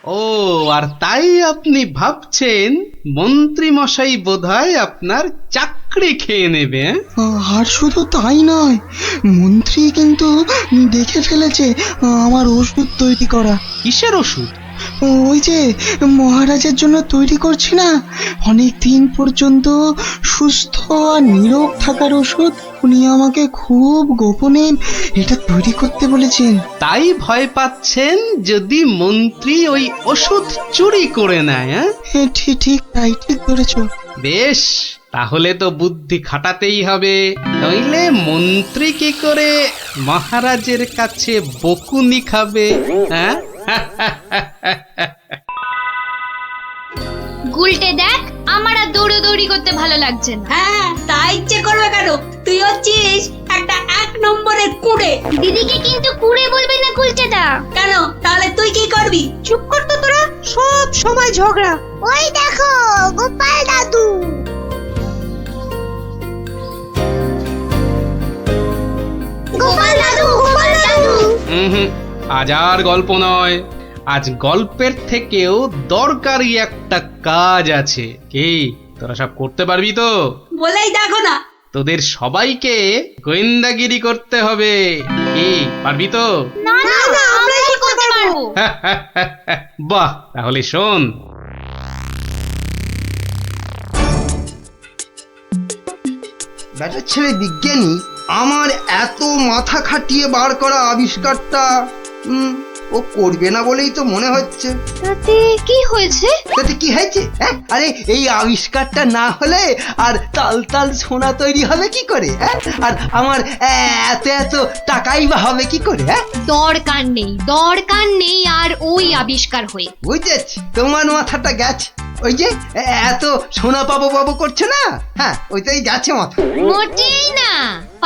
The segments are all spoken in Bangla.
ও, আর তাই আপনি ভাবছেন মন্ত্রী মশাই বোধহয় আপনার চাকরি খেয়ে নেবে? আর শুধু তাই নয়, মন্ত্রী কিন্তু দেখে ফেলেছে আমার ওষুধ তৈরি করা। কিসের ওষুধ? ওই যে মহারাজের জন্য তৈরি করছি না, অনেক দিন পর্যন্ত সুস্থ আর নীরব থাকার ওষুধ। উনি আমাকে খুব গোপনে এটা তৈরি করতে বলেছেন। তাই ভয় পাচ্ছেন যদি মন্ত্রী ওই ওষুধ চুরি করে নেয়? ঠিক ঠিক তাই, ঠিক ধরেছো। বেশ, তাহলে তো বুদ্ধি খাটাতেই হবে, নইলে মন্ত্রী কি করে মহারাজের কাছে বকুনি খাবে? হ্যাঁ গুলটে দেখ, আমার আর দৌড়াদৌড়ি করতে ভালো লাগছে না। হ্যাঁ, তাই ইচ্ছে করবে কেন? তুই হচ্ছিস একটা 1 নম্বরের কুড়ে। দিদিকে কিন্তু কুড়ে বলবি না গুলটেদা। কেন? তাহলে তুই কি করবি? চুপ কর তো তোরা, সব সময় ঝগড়া। ওই দেখো গোপাল দাদু। গোপাল দাদু, গোপাল দাদু। হুম, আজ আর গল্প নয়, আজ গল্পের থেকেও দরকারি একটা কাজ আছে। কি তোরা সব করতে পারবি তো? বলেই দেখো না। তোদের সবাইকে গোয়েন্দাগিরি করতে হবে। কি পারবি তো? না না, আমরা কি করতে পারবো? বাহ, তাহলে শোন। ব্যাটার ছেলে বিজ্ঞানী আমার এত মাথা খাটিয়ে বার করা আবিষ্কারটা ও করবে না বলেই তো মনে হচ্ছে। তাতে কি হয়েছে? তাতে কি হয়েছে? হ্যাঁ, আরে এই আবিষ্কারটা না হলে আর তাল তাল সোনা তৈরি হবে কি করে? হ্যাঁ, আর আমার এত এত টাকাই বা হবে কি করে? হ্যাঁ, দরকার নেই আর ওই আবিষ্কার হয়ে। বুঝেছি, তোমার মাথাটা গেছে। ওই যে এত সোনা পাবো পাবো করছে না, হ্যাঁ ওইটাই গেছে মাথা। মোটেই না,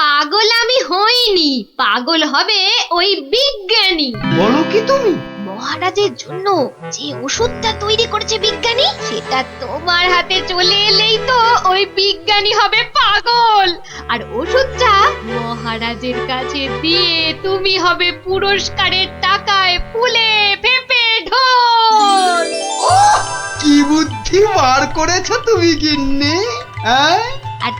পাগল আমি হইনি, পাগল হবে ওই বিজ্ঞানী। বলো কি তুমি? মহারাজের জন্য যে ওষুধটা তৈরি করেছে বিজ্ঞানী, সেটা তোমার হাতে চলে এলেই তো ওই বিজ্ঞানী হবে পাগল, আর ওষুধটা মহারাজের কাছে দিয়ে তুমি হবে পুরস্কারের টাকায় ফুলে ফেপে ঢোল। কি বুদ্ধি বার করেছো তুমি গিন্নি, হ্যাঁ? আর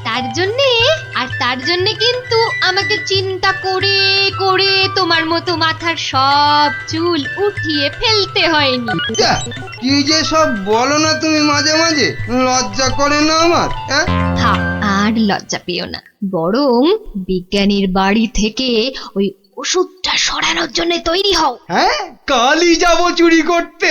তার জন্যে কিন্তু আমাকে চিন্তা করে করে তোমার মতো মাথার সব চুল উঠিয়ে ফেলতে হয়নি। যা, কি যে সব বলো না তুমি মাঝে মাঝে, লজ্জা করে না আমার? হ্যাঁ, থাক, আর লজ্জা পেও না, বরং বিজ্ঞানীর বাড়ি থেকে ওই ওষুধটা সরানোর জন্য তৈরি হও। হ্যাঁ, কালই যাবো চুরি করতে।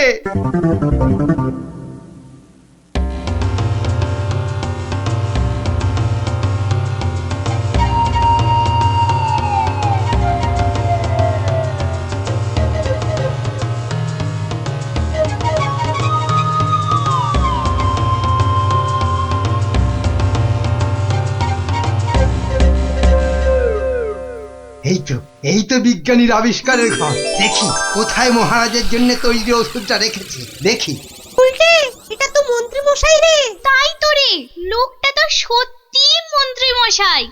এই তো বিজ্ঞানীর আবিষ্কারের ঘর। দেখি কোথায় মহারাজের জন্য তৈরি ওষুধটা রেখেছি, দেখি। উল্টে, এটা তো মন্ত্রী মশাই রে। তাই তো রে, লোকটা তো সত্যি মন্ত্রী মশাই।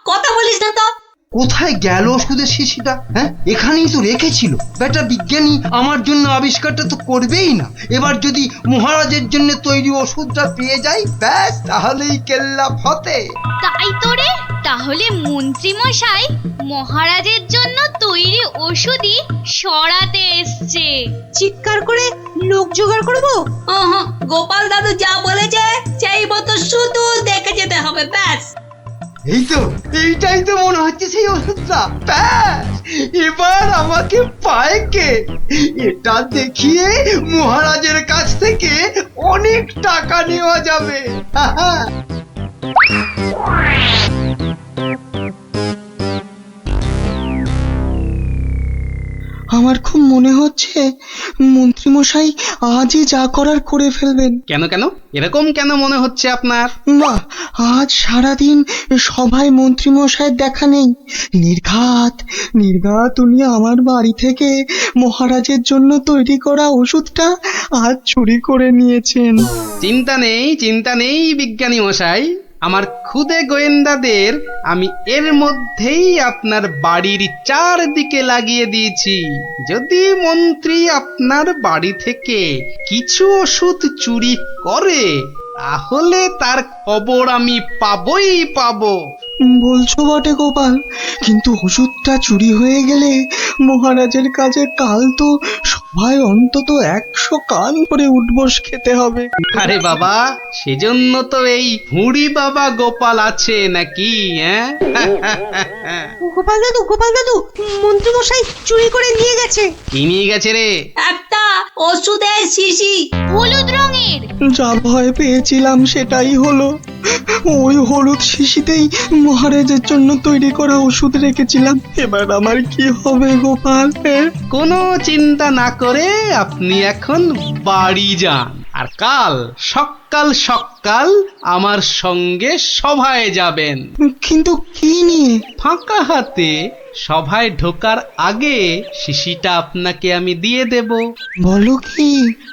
কথা বলিস না তো। কোথায় গেল ওষুধের শিশিটা? হ্যাঁ, এখানেই তো রেখেছিল। বেটা বিজ্ঞানী আমার জন্য আবিষ্কারটা তো করবেই না। এবার যদি মহারাজের জন্য তৈরি ওষুধটা পেয়ে যাই, ব্যাস তাহলেই কেল্লা ফতে। তাই তো রে, তাহলে মন্ত্রী মশাই মহারাজের জন্য তৈরি ওষুধই সরাতে এসছে। চিৎকার করে লোক জোগাড় করবো। গোপাল দাদু যা বলেছে সেই মতো শুধু দেখে যেতে হবে, ব্যাস। এইটাই তো মনে হচ্ছে সেই ওষুধটা। ব্যাস, এবার আমাকে পায় কে? এটা দেখিয়ে মহারাজের কাছ থেকে অনেক টাকা নেওয়া যাবে। আমার খুব মনে হচ্ছে মন্ত্রীমশাই আজই যা করার করে ফেলবেন। কেন কেন এরকম কেন মনে হচ্ছে আপনার? না, আজ সারাদিন সভায় মন্ত্রীমশাইয়ের দেখা নেই। নির্ঘাত উনি আমার বাড়ি থেকে মহারাজের জন্য তৈরি করা ওষুধটা আজ চুরি করে নিয়েছেন। চিন্তা নেই বিজ্ঞানী মশাই, আমার খুদে গোয়েন্দাদের আমি এর মধ্যেই আপনার বাড়ির চারদিকে লাগিয়ে দিয়েছি। যদি মন্ত্রী আপনার বাড়ি থেকে কিছু ওষুধ চুরি করে তাহলে তার খবর আমি পাবই পাবো। বলছো বটে গোপাল, কিন্তু ওষুধটা চুরি হয়ে গেলে মহারাজের কাছে কাল তো সবাই অন্তত 100 কান করে উঠবস খেতে হবে। আরে বাবা, সেজন্য তো এই হুড়ি বাবা গোপাল আছে নাকি? হ্যাঁ গোপাল দাদু মন্ত্রী মশাই চুরি করে নিয়ে গেছে। কি নিয়ে গেছে রে? একটা ওষুধের শিশি। হলুদ রঙের। যা ভয় পেয়েছিলাম সেটাই হলো। ওই হলুদ শিশিতেই মহারাজের জন্য তৈরি করা ওষুধ রেখেছিলাম। এবার আমার কি হবে গোপাল? কোনো চিন্তা না করে আপনি এখন বাড়ি যান, আর কাল সকাল সকাল আমার সঙ্গে সভায় যাবেন। কিন্তু কি নিয়ে? ফাঁকা হাতে সভায় ঢোকার আগে শিশিটা আপনাকে আমি দিয়ে দেব। বলো কি?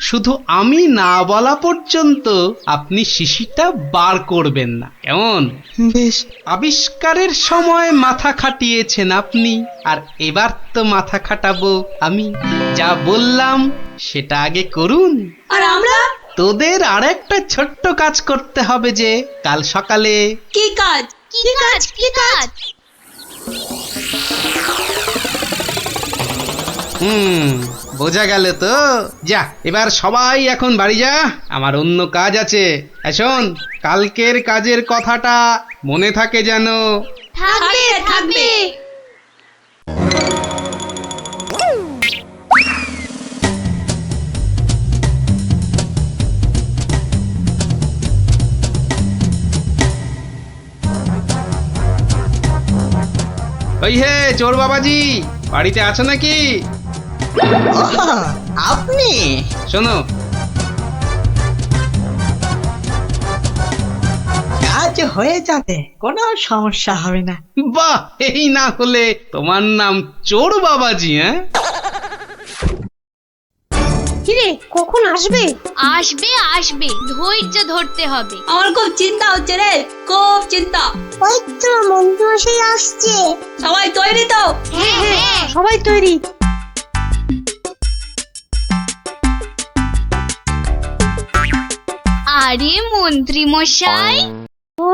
শুধু আমি না বলা পর্যন্ত আপনি শিশিটা বার করবেন না, কেমন? বেশ। আবিষ্কারের সময় মাথা খাটিয়েছেন আপনি, আর এবার তো মাথা খাটাবো আমি। যা বললাম সেটা আগে করুন। আর আমরা? তোদের আরেকটা ছোট্ট কাজ করতে হবে যে কাল সকালে। কি কাজ? কি কাজ? কি কাজ? বোঝা গেল তো? যা, এবার সবাই এখন বাড়ি যা, আমার অন্য কাজ আছে। শোন, কালকের কাজের কথাটা মনে থাকে যেন। থাকবে থাকবে। ওই হে চোর বাবাজি, বাড়িতে আছো নাকি? আপনি? শোনো, কাজ হয়ে যাবে, কোনো সমস্যা হবে না। বাহ, এই না হলে তোমার নাম চোর বাবাজি? হ্যাঁ, কিরে কখন আসবে? আসবে আসবে, ধৈর্য ধরতে হবে। আমার খুব চিন্তা হচ্ছে রে, খুব চিন্তা। ওই তো মন্ত্রী মশাই আসছে। সবাই তৈরি তো? হ্যাঁ হ্যাঁ। সবাই তৈরি। আরে মন্ত্রী মশাই, ও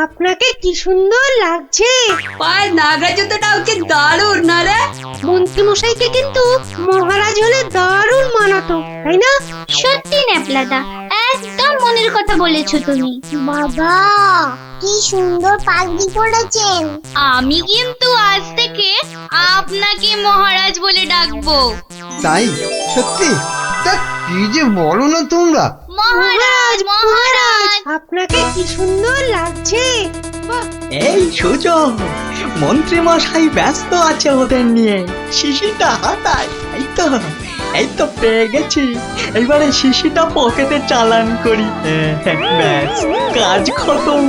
আপনাকে কি সুন্দর লাগছে। পায়ের নাগরা জুতোটাও কি দারুণ না রে? মন্ত্রী মশাইকে কিন্তু মহারাজ হলে দারুণ মানাতো, তাই না? সত্যি ন্যাপলাদা, একদম মনের কথা বলেছো তুমি। বাবা কি সুন্দর পাগড়ি পরেছেন। আমি কিন্তু আজ থেকে আপনাকে মহারাজ বলে ডাকবো। তাই? সত্যি? তা কি যে বলো না তোমরা। মহারাজ মহারাজ। আপনাকে কি সুন্দর লাগছে। বাহ, এই সুযোগ, মন্ত্রী মশাই ব্যস্ত আছে ওদের নিয়ে। শিশিটা হাতায়। এই তো পেয়ে গেছি। এবারে শিশিটা পকেটে চালান করি। ব্যাস, কাজ খতম।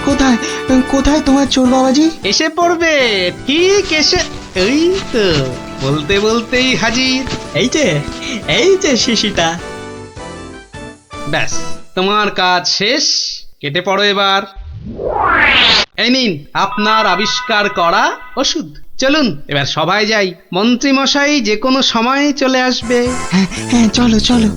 কোথায় কোথায় তোমার চোর বাবাজি? এসে পড়বে, ঠিক এসে। এই তো বলতে বলতেই হাজির। এই যে শিশিটা। ব্যাস, তোমার কাজ শেষ, কেটে পড়ো এবার। এই নিন আপনার আবিষ্কার করা ওষুধ। চলুন এবার সবাই যাই, মন্ত্রী মশাই যে কোনো সময় চলে আসবে। হ্যাঁ চলো চলো।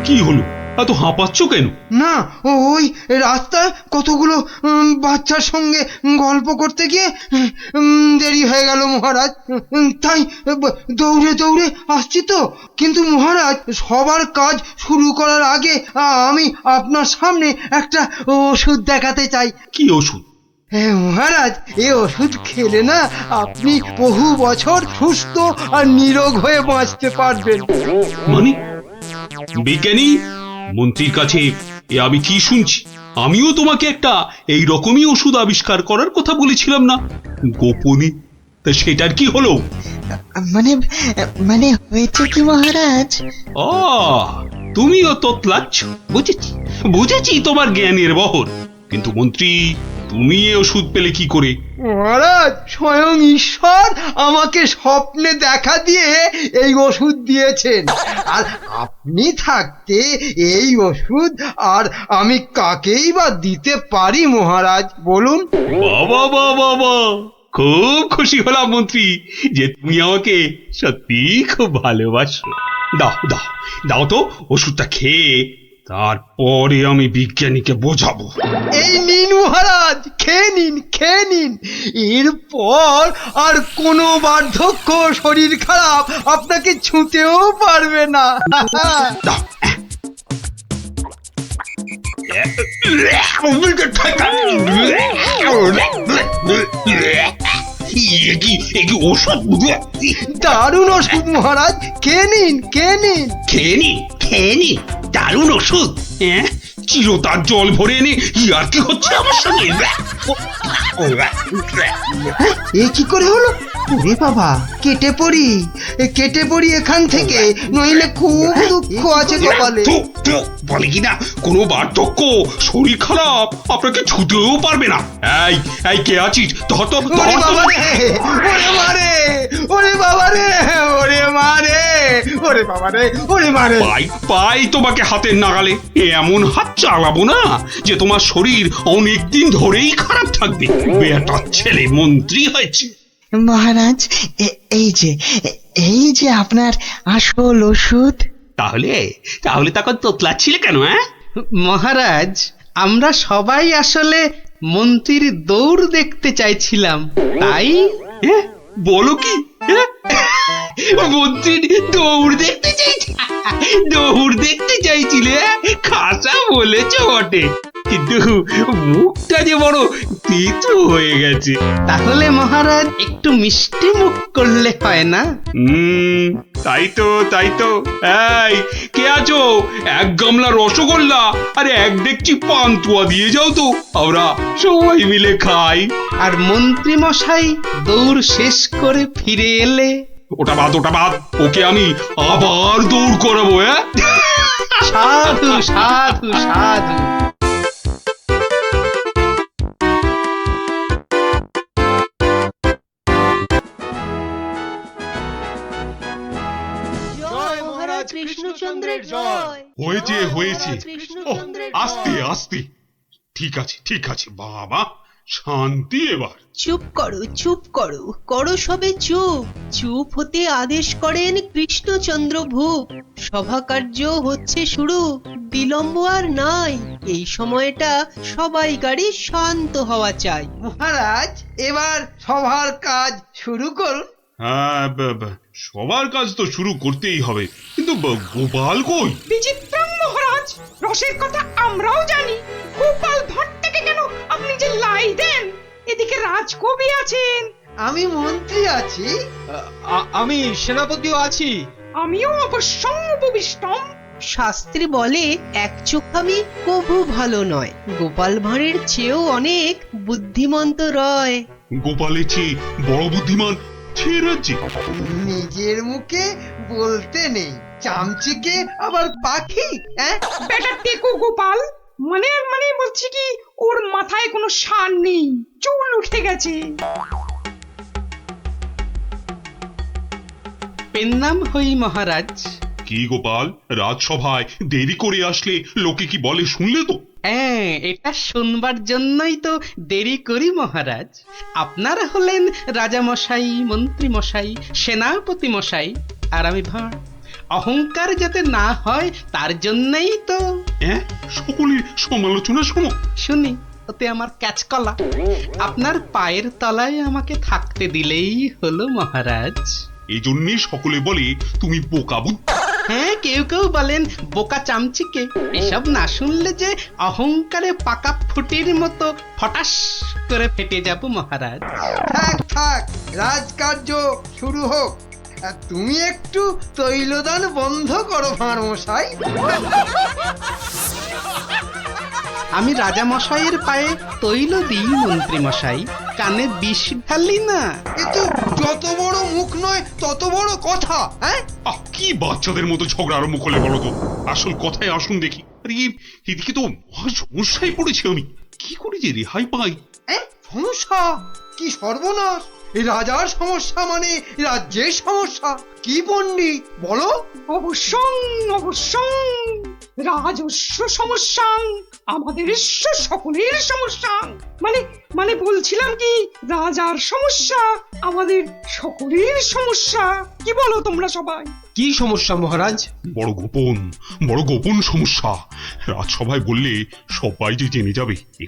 কি হলো, এত হাঁপাচ্ছ কেন? না, ওই রাস্তায় কতগুলো বাচ্চার সঙ্গে গল্প করতে গিয়ে দেরি হয়ে গেল মহারাজ। তাই দৌড়ে দৌড়ে আসছি তো। কিন্তু মহারাজ, সবার কাজ শুরু করার আগে আমি আপনার সামনে একটা ওষুধ দেখাতে চাই। কি ওষুধ? হ্যাঁ মহারাজ, এই ওষুধ খেলে না আপনি বহু বছর সুস্থ আর নিরোগ হয়ে বাঁচতে পারবেন। মানে বিজ্ঞানী মন্ত্রীর কাছে এ আমি কি শুনছি? আমিও তোমাকে একটা এই রকমই ওষুধ আবিষ্কার করার কথা বলেছিলাম না গোপনে? তা সেটার কি হলো? মানে মানে হয়েছে কি মহারাজ, ও, তুমিও তোতলাচ্ছ। বুঝেছি বুঝেছি তোমার জ্ঞানের বহর, কিন্তু মন্ত্রী তুমি এ ওষুধ পেলে কি করে? মহারাজ, স্বয়ং ঈশ্বর আমাকে স্বপ্নে দেখা দিয়ে এই ওষুধ দিয়েছেন। আর আপনি থাকতে এই ওষুধ আর আমি কাকেই বা দিতে পারি মহারাজ, বলুন? বাবা বাবা বাবা, খুব খুশি হলাম মন্ত্রী যে তুমি আমাকে সত্যি খুব ভালোবাসো। দাও দাও দাও তো ওষুধটা খেয়ে তারপরে আমি বিজ্ঞানীকে বোঝাবো। এই নিন মহারাজ, খেয়ে নিন, খেয়ে নিন। এরপর আর কোনো বার্ধক্য, শরীর খারাপ আপনাকে ছুঁতেও পারবে না। দাও। এ কি ওষুধ? দারুণ ওষুধ মহারাজ, খেয়ে নিন, খেয়ে নিন। খেয়ে নি দারুণ ওষুধ। হ্যাঁ, চিরতার জল ভরে এনে আর কি হচ্ছে আমার সঙ্গে? এ কি করে হলো? ওরে বাবা, কেটে পড়ি, কেটে পড়ি এখান থেকে, নইলে খুব দুঃখ আছে কপালে। বলে কিনা কোনো বার্ধক্য, শরীর খারাপ আপনাকে ছুতেও পারবে না। এই এই কে আছিস? ধর তো, ওরে বাবা রে, ওরে মারে, ওরে বাবা রে, ওরে মারে, ওরে বাবা রে, ওরে মারে। পাই পাই তোমাকে হাতের নাগালে। এমন হাত চালাবো না যে তোমার শরীর অনেক দিন ধরেই খারাপ থাকবে। বেটার ছেলে মন্ত্রী হয়েছে। মহারাজ এই যে আপনার আসল ওষুধ। তাহলে তাহলে তখন তোতলাচ্ছিলে কেন? হ্যাঁ মহারাজ, আমরা সবাই আসলে মন্ত্রীর দৌড় দেখতে চাইছিলাম, তাই। হ্যাঁ, বলো কি? হ্যাঁ? মন্ত্রীর দৌড় দেখতে চাইছি? দৌড় দেখতে চাইছিলে? খাসা বলেছ বটে, কিন্তু মুখটা যে বড় তেতো হয়ে গেছে। তাহলে মহারাজ একটু মিষ্টি মুখ করলে হয় না? তাই তো তাই তো। এই কে আছো? এক গামলা রসগোল্লা আর এক ডেকচি পান্তুয়া দিয়ে যাও তো, আমরা সবাই মিলে খাই। আর মন্ত্রী মশাই দৌড় শেষ করে ফিরে এলে? ওটা বাদ, ওটা বাদ, ওকে আমি আবার দৌড় করাবো। হ্যাঁ, সাধু সাধু সাধু। কৃষ্ণচন্দ্রের জয়। হয়েছে হয়েছে। ওহ, আস্তে আস্তে। ঠিক আছে ঠিক আছে বাবা, শান্তি এবার। চুপ করো চুপ করো, করো সবে চুপ। চুপ হতে আদেশ করেন কৃষ্ণচন্দ্র ভূপ। সভা কার্য হচ্ছে শুরু, বিলম্ব আর নাই। এই সময়টা সবাইকারই শান্ত হওয়া চাই। মহারাজ, এবার সবার কাজ শুরু করুন। হ্যাঁ, সবার কাজ তো শুরু করতেই হবে, কিন্তু গোপাল কই? বিচিত্রম মহারাজ, রসের কথা আমরাও জানি। গোপাল ভাঁড় থেকে কেন আপনি যে লাই দেন? এদিকে রাজকবি আছেন, আমি মন্ত্রী আছি, আমি সেনাপতিও আছি। আমিও অবশ্যম উপবিষ্টম। শাস্ত্রে বলে এক চোখামি কভু ভালো নয়। গোপাল ভাঁড়ের চেয়েও অনেক বুদ্ধিমন্ত রয়। গোপালের চেয়ে বড় বুদ্ধিমান ছেড়াচ্ছে। নিজের মুখে বলতে নেই, চামচিকে আবার পাখি। বেটা টেকো গোপাল, মানে মানে বলছি কি, ওর মাথায় কোনো সার নেই, চুল উঠে গেছে। পেন নাম হই মহারাজ। কি গোপাল, রাজসভায় দেরি করে আসলে লোকে কি বলে শুনলে তো? হ্যাঁ, এটা শুনবার জন্যই তো দেরি করি মহারাজ। আপনারা হলেন রাজামশাই, মন্ত্রী মশাই, সেনাপতি মশাই, আর আমি ভাঁড়। অহংকার যাতে না হয় তার জন্যই তো। হ্যাঁ, সকলের সমালোচনা শোনো। শুনি, ওতে আমার ক্যাচকলা। আপনার পায়ের তলায় আমাকে থাকতে দিলেই হলো মহারাজ। এই জন্যই সকলে বলে তুমি বোকা বুদ্ধি। হ্যাঁ, কেউ কেউ বলেন বোকা চামচিকে। এসব না শুনলে যে অহংকারে পাকা ফুটির মতো ফটাস করে ফেটে যাব মহারাজ। থাক থাক, রাজকার্য শুরু হোক। আর তুমি একটু তৈলদান বন্ধ করো ভাঁড় মশাই। আমি রাজা মশাইয়ের পায়ে তৈল দিই মন্ত্রী মশাই, কানে বিষ ঢালি না। এ তো যত বড় মুখ নয় তত বড় কথা। হ্যাঁ, কি বাচ্চাদের মতো ঝগড়া আরম্ভ করলে বলো তো? আসল কথায় আসুন দেখি। আরে এদিকে তো মহা সমস্যায় পড়েছি আমি, কি করে যে রেহাই পাই? সমস্যা? কি সর্বনাশ! এই রাজার সমস্যা মানে রাজ্যের সমস্যা। কি পণ্ডিত বলো? অবশ্যং অবশ্যং রাজস্ব সমস্যা, আমাদের সকলের সমস্যা। মানে মানে বলছিলাম কি, রাজার সমস্যা আমাদের সকলের সমস্যা। কি বলো তোমরা সবাই? কি সমস্যা মহারাজ? বড় গোপন সমস্যা। রাজসভায় বললে সবাই যে জেনে যাবে, এ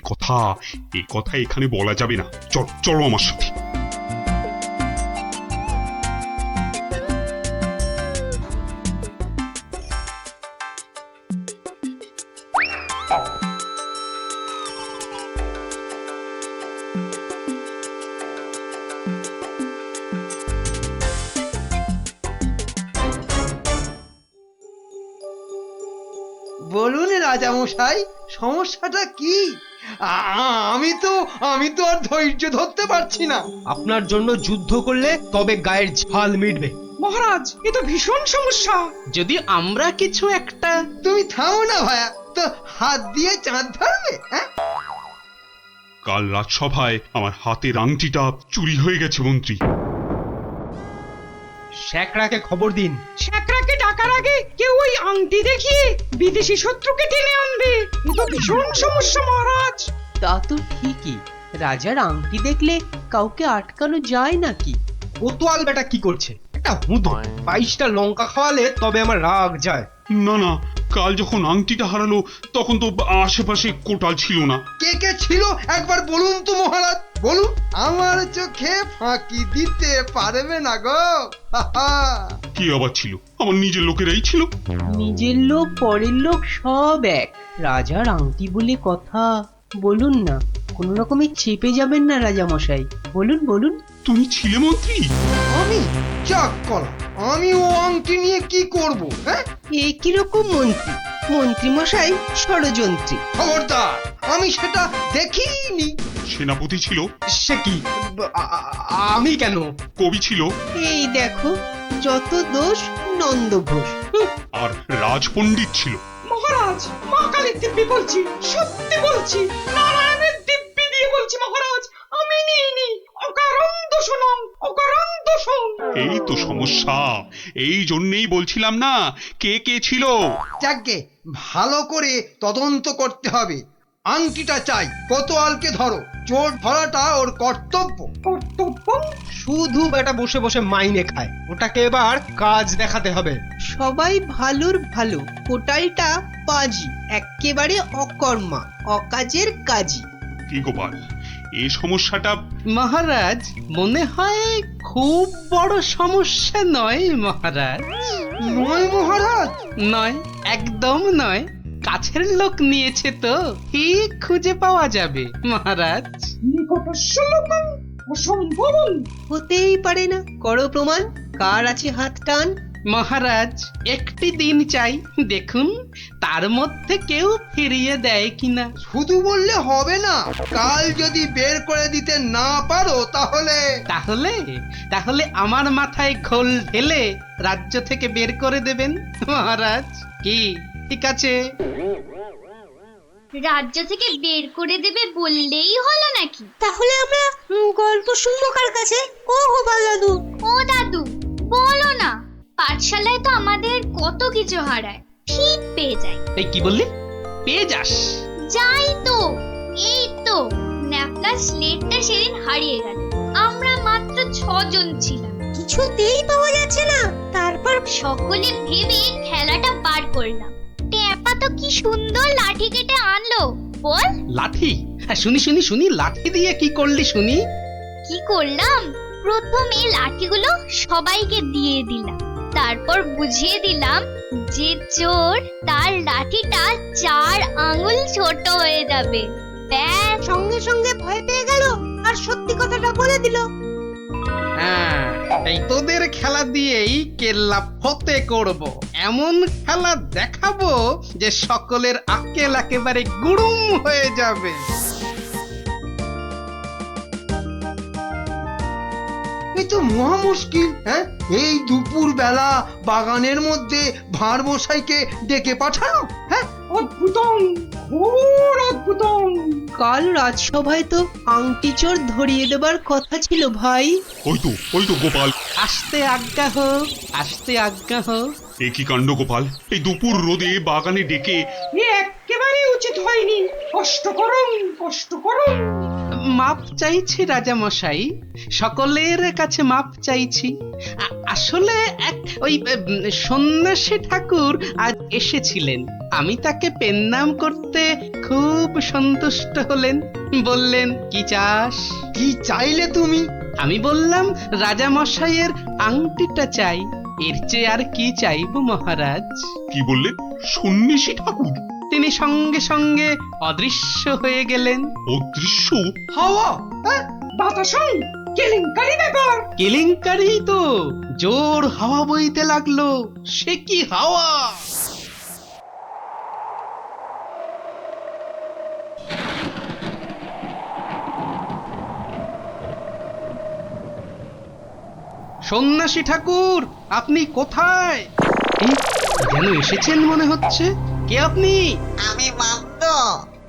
কথা এখানে বলা যাবে না। চলো আমার সাথে। বলুন রাজামশাই, সমস্যাটা কি? আমি তো আর ধৈর্য ধরতে পারছি না। আপনার জন্য যুদ্ধ করলে তবে গায়ের ঝাল মিটবে। মহারাজ, এ তো ভীষণ সমস্যা। যদি আমরা কিছু একটা... তুমি থামো না ভায়া, তো হাত দিয়ে চাঁদ ধরবে? কাল রাজসভায় আমার হাতের আংটিটা চুরি হয়ে গেছে মন্ত্রী। শ্যাকরাকে খবর দিন। শ্যাকরাকে ডাকার আগে কেউ ওই আংটি দেখিয়ে বিদেশি শত্রুকে টেনে আনবে। এ তো ভীষণ সমস্যা মহারাজ। তা তো ঠিকই, রাজার আংটি দেখলে কাউকে আটকানো যায় নাকি? কোতোয়াল বেটা কি করছে? একটা হুঁদো 22টা লঙ্কা খাওয়ালে তবে আমার রাগ যায়। না, কাল যখন আংটিটা হারালো তখন তো আশেপাশে কোটাল ছিল না। কে কে ছিল একবার বলুন তো মহারাজ, বলুন। আমার চোখে ফাঁকি দিতে পারবে না গো। কি আবার ছিল? আমার নিজের লোকেরাই ছিল। নিজের লোক পরের লোক সব এক, রাজার আংটি বলে কথা। বলুন না, কোনো রকমে চেপে যাবেন না রাজা মশাই, বলুন। তুমি ছিলে মন্ত্রী? আমি চাক কলা, আমি ও আংটি নিয়ে কি করব? হ্যাঁ, এ কিরকম মন্ত্রী? মন্ত্রী মশাই ষড়যন্ত্রী। খবরদার, আমি সেটা দেখিনি। সেনাপতি ছিল? সে কি? আমি কেন? কবি ছিল? এই দেখো, যত দোষ নন্দ ঘোষ। আর রাজপণ্ডিত ছিল? মহারাজ, মা কালীর দিব্যি বলছি, সত্যি বলছি, নারায়ণের দিব্যি দিয়ে বলছি মহারাজ, আমি নিইনি। অকারণ দোষণং, অকারণ দোষণ। এই তো সমস্যা, এই জন্যই বলছিলাম না কে কে ছিল। যাকে ভালো করে তদন্ত করতে হবে। আংটিটা চাই, কোতোয়ালকে ধরো। চোর ধরাটা ওর কর্তব্য। কর্তব্য? শুধু বেটা বসে বসে মাইনে খায়, ওটাকে এবার কাজ দেখাতে হবে। সবাই ভালোর ভালো, কোটালটা পাজি, একেবারে অকর্মা, অকাজের কাজী। কি গোপাল, এই সমস্যাটা? মহারাজ, মনে হয় খুব বড় সমস্যা নয় মহারাজ। নয় মহারাজ? নয়, একদম নয়। কাছের লোক নিয়েছে তো ঠিক খুঁজে পাওয়া যাবে মহারাজ। নিকটস্য লোকং অসম্ভবং। হতেই পারে না, করো প্রমাণ। কার আছে হাত টান? মহারাজ, একটি দিন চাই, দেখুন তার মধ্যে কেউ ফিরিয়ে দেয় কিনা। শুধু বললে হবে না, কাল যদি বের করে দিতে না পারো তাহলে তাহলে আমার মাথায় ঘোল ঢেলে রাজ্য থেকে বের করে দেবেন মহারাজ। কি ঠিক আছে? রাজ্য থেকে বের করে দেবে বললেই হলো নাকি? তাহলে আমরা গল্প শুনবো কার কাছে? ও গোপাল দাদু। ও দাদু, বলো না। পাঠশালায় তো আমাদের কত কিছু হারায়, ঠিক পেয়ে যাই। এই কি বললি? পেয়ে যাস? যাই তো, এই তো ন্যাপলা স্লেটটা সেদিন হারিয়ে গেল। আমরা মাত্র 6 জন ছিলাম, কিছুতেই পাওয়া যাচ্ছে না। তারপর সকলে ভেবে খেলাটা বার করলাম। টেপা তো কি সুন্দর লাঠি কেটে আনলো, বল। লাঠি? হ্যাঁ, শুনি লাঠি দিয়ে কি করলি শুনি? কি করলাম? প্রথমে লাঠিগুলো সবাইকে দিয়ে দিলাম, তারপর বুঝিয়ে দিলাম যে চোর তার লাঠিটা 4 আঙুল ছোট হয়ে যাবে। ব্যাস, সঙ্গে সঙ্গে ভয় পেয়ে গেল আর সত্যি কথাটা বলে দিল। হ্যাঁ, এই তোদের খেলা দিয়েই কেল্লা ফতে করব। এমন খেলা দেখাবো যে সকলের আক্কেল একেবারে গুড়ুম হয়ে যাবে। তো মহা মুশকিল। হ্যাঁ, এই দুপুর বেলা বাগানের মধ্যে ভাঁড় মশাইকে ডেকে পাঠানো। হ্যাঁ, অদ্ভুতং, ঘোর অদ্ভুতং। কাল রাজসভায় তো আংটি চোর ধরিয়ে দেবার কথা ছিল ভাই। ওই তো গোপাল। আসতে আজ্ঞা হোক, আসতে আজ্ঞা হোক। এ কি কাণ্ড গোপাল, এই দুপুর রোদে বাগানে ডেকে। এ একেবারে উচিত হয়নি। কষ্ট করুন, কষ্ট করুন। মাপ চাইছি রাজা মশাই, সকলের কাছে মাপ চাইছি। আসলে এক ওই সন্ন্যাসী ঠাকুর আজ এসেছিলেন। আমি তাকে পেন্নাম করতে খুব সন্তুষ্ট হলেন। বললেন, কি চাস? কি চাইলে তুমি? আমি বললাম, রাজা মশাইয়ের আংটিটা চাই। এর চেয়ে আর কি চাইব মহারাজ? কি বললেন? সন্ন্যাসী ঠাকুর? তিনি সঙ্গে সঙ্গে অদৃশ্য হয়ে গেলেন। অদৃশ্য? হাওয়া? বাতাসং, কেলেঙ্কারি ব্যাপার। কেলেঙ্কারি তো, জোর হাওয়া বইতে লাগলো। সে কি হাওয়া! সন্ন্যাসী ঠাকুর, আপনি কোথায়? এই, যেন এসেছেন মনে হচ্ছে। কে আপনি? আমি মামদ।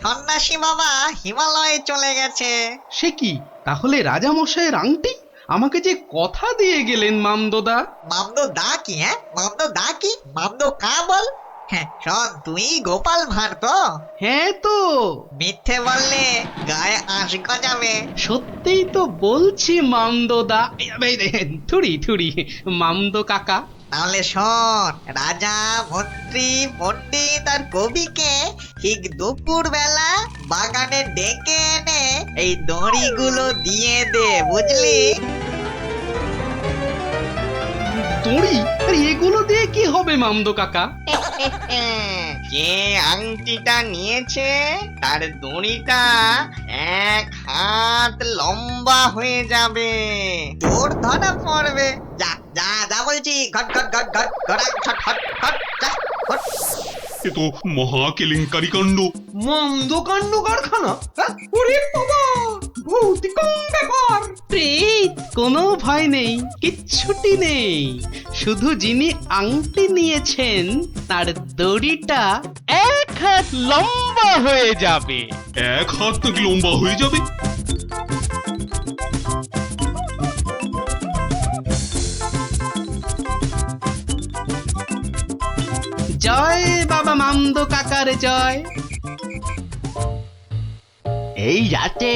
সন্ন্যাসী বাবা হিমালয়ে চলে গেছে। সে কি, তাহলে রাজা মশাইয়ের আংটি? আমাকে যে কথা দিয়ে গেলেন মামদোদা। মামদ দা কি? হ্যাঁ, মামদ দা কি? মামদ কা বল? হ্যাঁ শোন, তুই গোপাল ভাঁড় তো? হ্যাঁ তো। মিথ্যে বললে গায়ে আঁশ গজাবে। সত্যিই তো বলছি মামদোদা। থুড়ি থুড়ি মামদো কাকা। তাহলে শোন, রাজা, মন্ত্রী, পণ্ডিত আর কবিকে ঠিক দুপুর বেলা বাগানে ডেকে এনে এই দড়িগুলো দিয়ে দে, বুঝলি? দড়ি? আরে এগুলো দিয়ে কি হবে মামদো কাকা? যে আংটিটা নিয়েছে তার দড়িটা 1 হাত লম্বা হয়ে যাবে। তোর ধরা পড়বে। যা যা যা বলছি, ঘট ঘট ঘট ঘট ঘট ঘট ঘট ঘট যা ঘট। এ তো মহা কেলেঙ্কারি কাণ্ড। মন্দ কাণ্ড কারখানা। হ্যাঁ, ওরে বাবা, ভৌতিকং ব্যাপার। প্রেত! কোনো ভয় নেই, কিচ্ছুটি নেই। শুধু যিনি আংটি নিয়েছেন তার দড়িটা 1 হাত লম্বা হয়ে যাবে। 1 হাত নাকি লম্বা হয়ে যাবে? জয় বাবা মামদো কাকার জয়। এই রাতে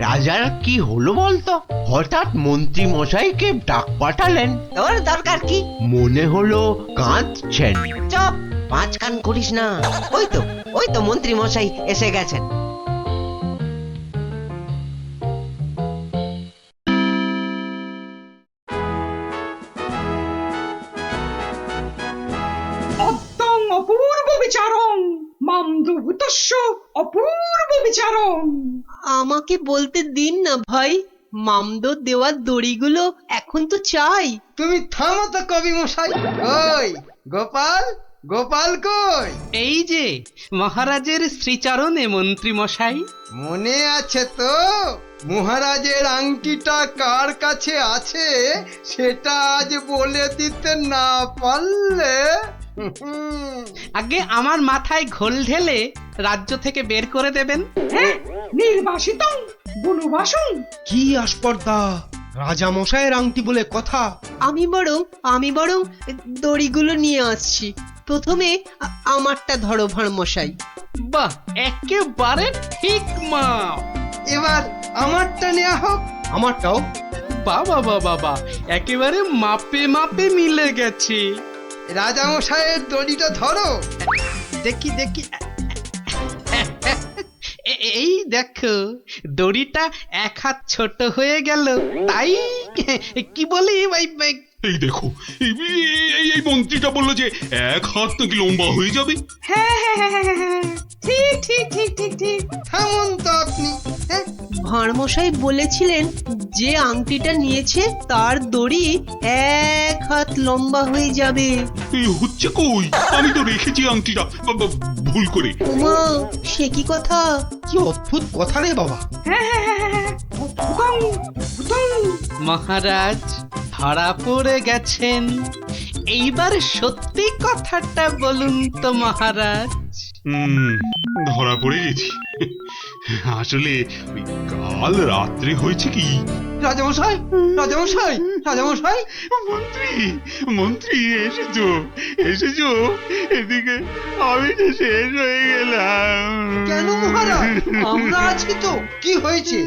রাজার কি হলো বলতো? হঠাৎ মন্ত্রী মশাইকে ডাক পাঠালেন। তোর দরকার কি? মনে হলো কাঁদছেন। চুপ! পাঁচ কান করিস না। ওই তো মন্ত্রী মশাই এসে গেছেন। অদ্যং অপূর্ব বিচারং, মামদভূতস্য অপূর্ব বিচারং। আমাকে বলতে দিন না ভাই, মামদ দেওয়ার দড়িগুলো এখন তো চাই। তুমি থামো তো কবি মশাই। কই গোপাল? গোপাল কই? এই যে মহারাজের শ্রীচরণে মন্ত্রী মশাই। মনে আছে তো? মহারাজের আংটিটা কার কাছে আছে সেটা আজ বলে দিতে না পারলে আগে আমার মাথায় ঘোল ঢেলে রাজ্য থেকে বের করে দেবেন। হ্যাঁ, নির্বাসিতং বনবাসং। কি আস্পর্ধা! রাজা মশাইয়ের আংটি বলে কথা। আমি বরং দড়িগুলো নিয়ে আসছি। প্রথমে আমারটা ধরো ভাঁড় মশাই। বাহ, একেবারে ঠিক মাপ। এবার আমারটা নেওয়া হোক। আমারটাও। বাবা বাবা, একেবারে মাপে মাপে মিলে গেছে। রাজামশাইয়ের দড়িটা ধরো। দেখি দেখি। এই দেখো, দড়িটা 1 হাত ছোট হয়ে গেল। তাই কি বলি এই দেখো, এই মন্ত্রীটা বললো যে 1 হাত নাকি লম্বা হয়ে যাবে। হ্যাঁ হ্যাঁ হ্যাঁ হ্যাঁ হ্যাঁ, ঠিক ঠিক ঠিক ঠিক ঠিক। থামুন তো আপনি। ভাঁড় মশাই বলেছিলেন যে আংটিটা নিয়েছে তার দড়ি 1 হাত লম্বা হয়ে যাবে। এই হচ্ছে কই? আমি তো রেখেছি আংটিটা ভুল করে। ওমা, সে কি কথা! কি অদ্ভুত কথা রে বাবা। হ্যাঁ হ্যাঁ হ্যাঁ হ্যাঁ, অদ্ভুতং অদ্ভুতং। মহারাজ, ধরা পড়ে গেছেন। এইবার সত্যি কথাটা বলুন তো মহারাজ। ধরা পড়ে গেছি। আসলে ওই কাল রাত্রে হয়েছে কি, রাজামশাই রাজামশাই রাজামশাই মন্ত্রী মন্ত্রী এসেছো এসেছো, এদিকে আমি তো শেষ হয়ে গেলাম। কেন মহারাজ, আমরা আছি তো, কি হয়েছে?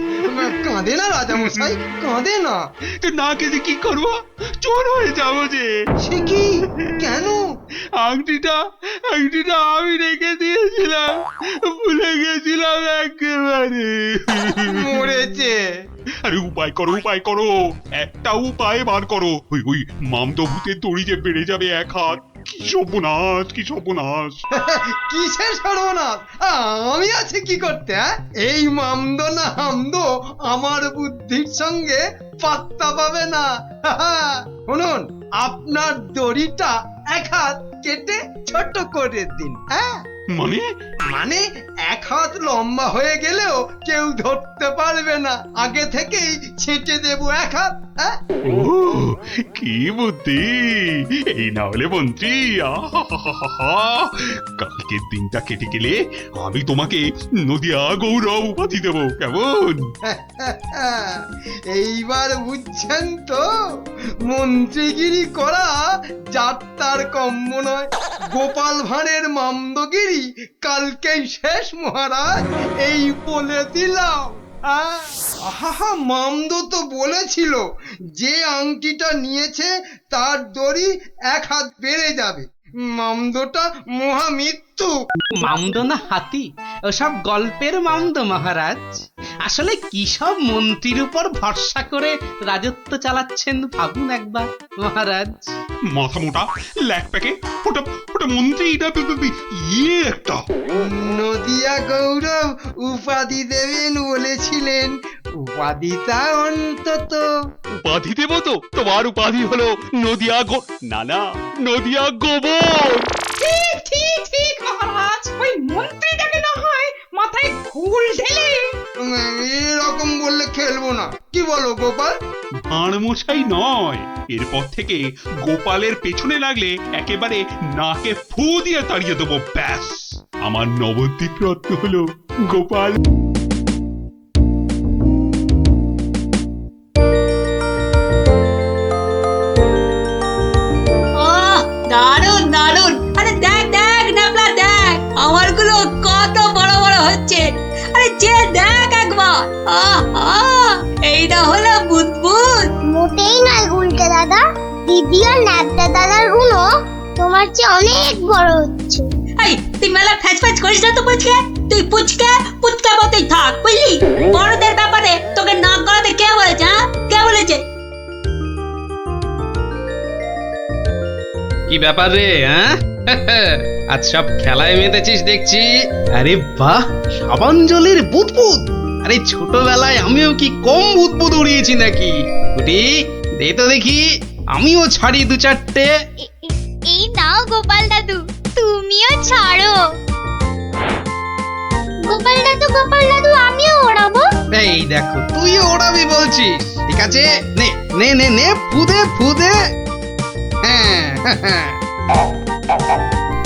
কাঁদে না রাজামশাই, কাঁদে না। তো না কেঁদে কি করবো, চোর হয়ে যাবো যে। সে কি, কেন? আংটিটা আমি রেখে দিয়েছিলাম, ভুলে গেছিলাম একেবারে। মরেছে। আরে উপায় করো, একটা উপায় বার করো। ওই মামদো ভূতের দড়ি যে বেড়ে যাবে 1 হাত। কি সর্বনাশ, কি সর্বনাশ। কিসের সর্বনাশ? আমি আছি কি করতে? এই মামদো না হামদো আমার বুদ্ধির সঙ্গে পাত্তা পাবে না। শুনুন, আপনার দড়িটা 1 হাত কেটে ছোট করে দিন। হ্যাঁ মানে 1 হাত লম্বা হয়ে গেলেও কেউ ধরতে পারবে না, আগে থেকেই ছেটে দেবো 1 হাত। ও কি বুদ্ধি! এই না হলে মন্ত্রী, কালকের দিনটা কেটে গেলে আমি তোমাকে নদিয়া গৌরব উপাধি দেব, কেমন? এইবার বুঝছেন তো, মন্ত্রীগিরি করা যাত্রার কম্য নয়। গোপাল ভাঁড়ের মামদগিরি কালকেই শেষ মহারাজ, এই বলে দিলাম। আহা, মামদো তো বলেছিল যে আংটিটা নিয়েছে তার দড়ি 1 হাত বেড়ে যাবে। মামদোটা মহামৃত্যু। মামদো না হাতি, ওসব গল্পের মামদো মহারাজ। আসলে কি সব মন্ত্রীর উপর ভরসা করে রাজত্ব চালাচ্ছেন ভাবুন একবার মহারাজ। মাথা মোটা ল্যাক প্যাকে, ওটা মন্ত্রী ইয়ে একটা। নদিয়া গৌরব উপাধি দেবেন বলেছিলেন, উপাধিটা অন্তত। উপাধি দেব তো, তোমার উপাধি হলো নদিয়া নদিয়া গোবর। ঠিক মহারাজ, ওই মন্ত্রীটাকে না হয় মাথায় ঘুল ঢেলে। এরকম বললে খেলবো না, কি বলো গোপাল? ভাঁড় মশাই নয়, এরপর থেকে গোপালের পেছনে লাগলে একেবারে নাকে ফু দিয়ে তাড়িয়ে দেবো, ব্যাস। আমার নবদ্বীপ রত্ন হলো গোপাল। দারুন দারুন। আরে দেখ নাবলা দেখ, আমারগুলো কত বড় বড় হচ্ছে। আরে যে দেখ একবার, এইটা হলো বুদবুদ। মোটেই নয় গুলটে দাদা, দিদি আর ন্যাপটা দাদার উনো তোমার চেয়ে অনেক বড় হচ্ছে। এই তুই মেলা ফ্যাচ করিস না তো পুচকে, তুই পুচকা মতোই থাক, বুঝলি? বড়দের ব্যাপারে তোকে নাক গলাতে কে বলেছে? কে বলেছে? কি ব্যাপার রে? আজ সব খেলায় মেতেছিস দেখছি। আরে বাহ, সাবাঞ্জলির বুদবুদ। আরে ছোটবেলায় আমিও কি কম বুদবুদ উড়িয়েছি নাকি? কুটি দে তো দেখি, আমিও ছাড়ি 2-4টে। এই নাও গোপাল দাদু, তুমিও ছাড়ো। গোপাল দাদু আমিও ওড়াবো। এই দেখো, তুইও ওড়াবি বলছিস? ঠিক আছে, নে নে নে নে, ফুদে।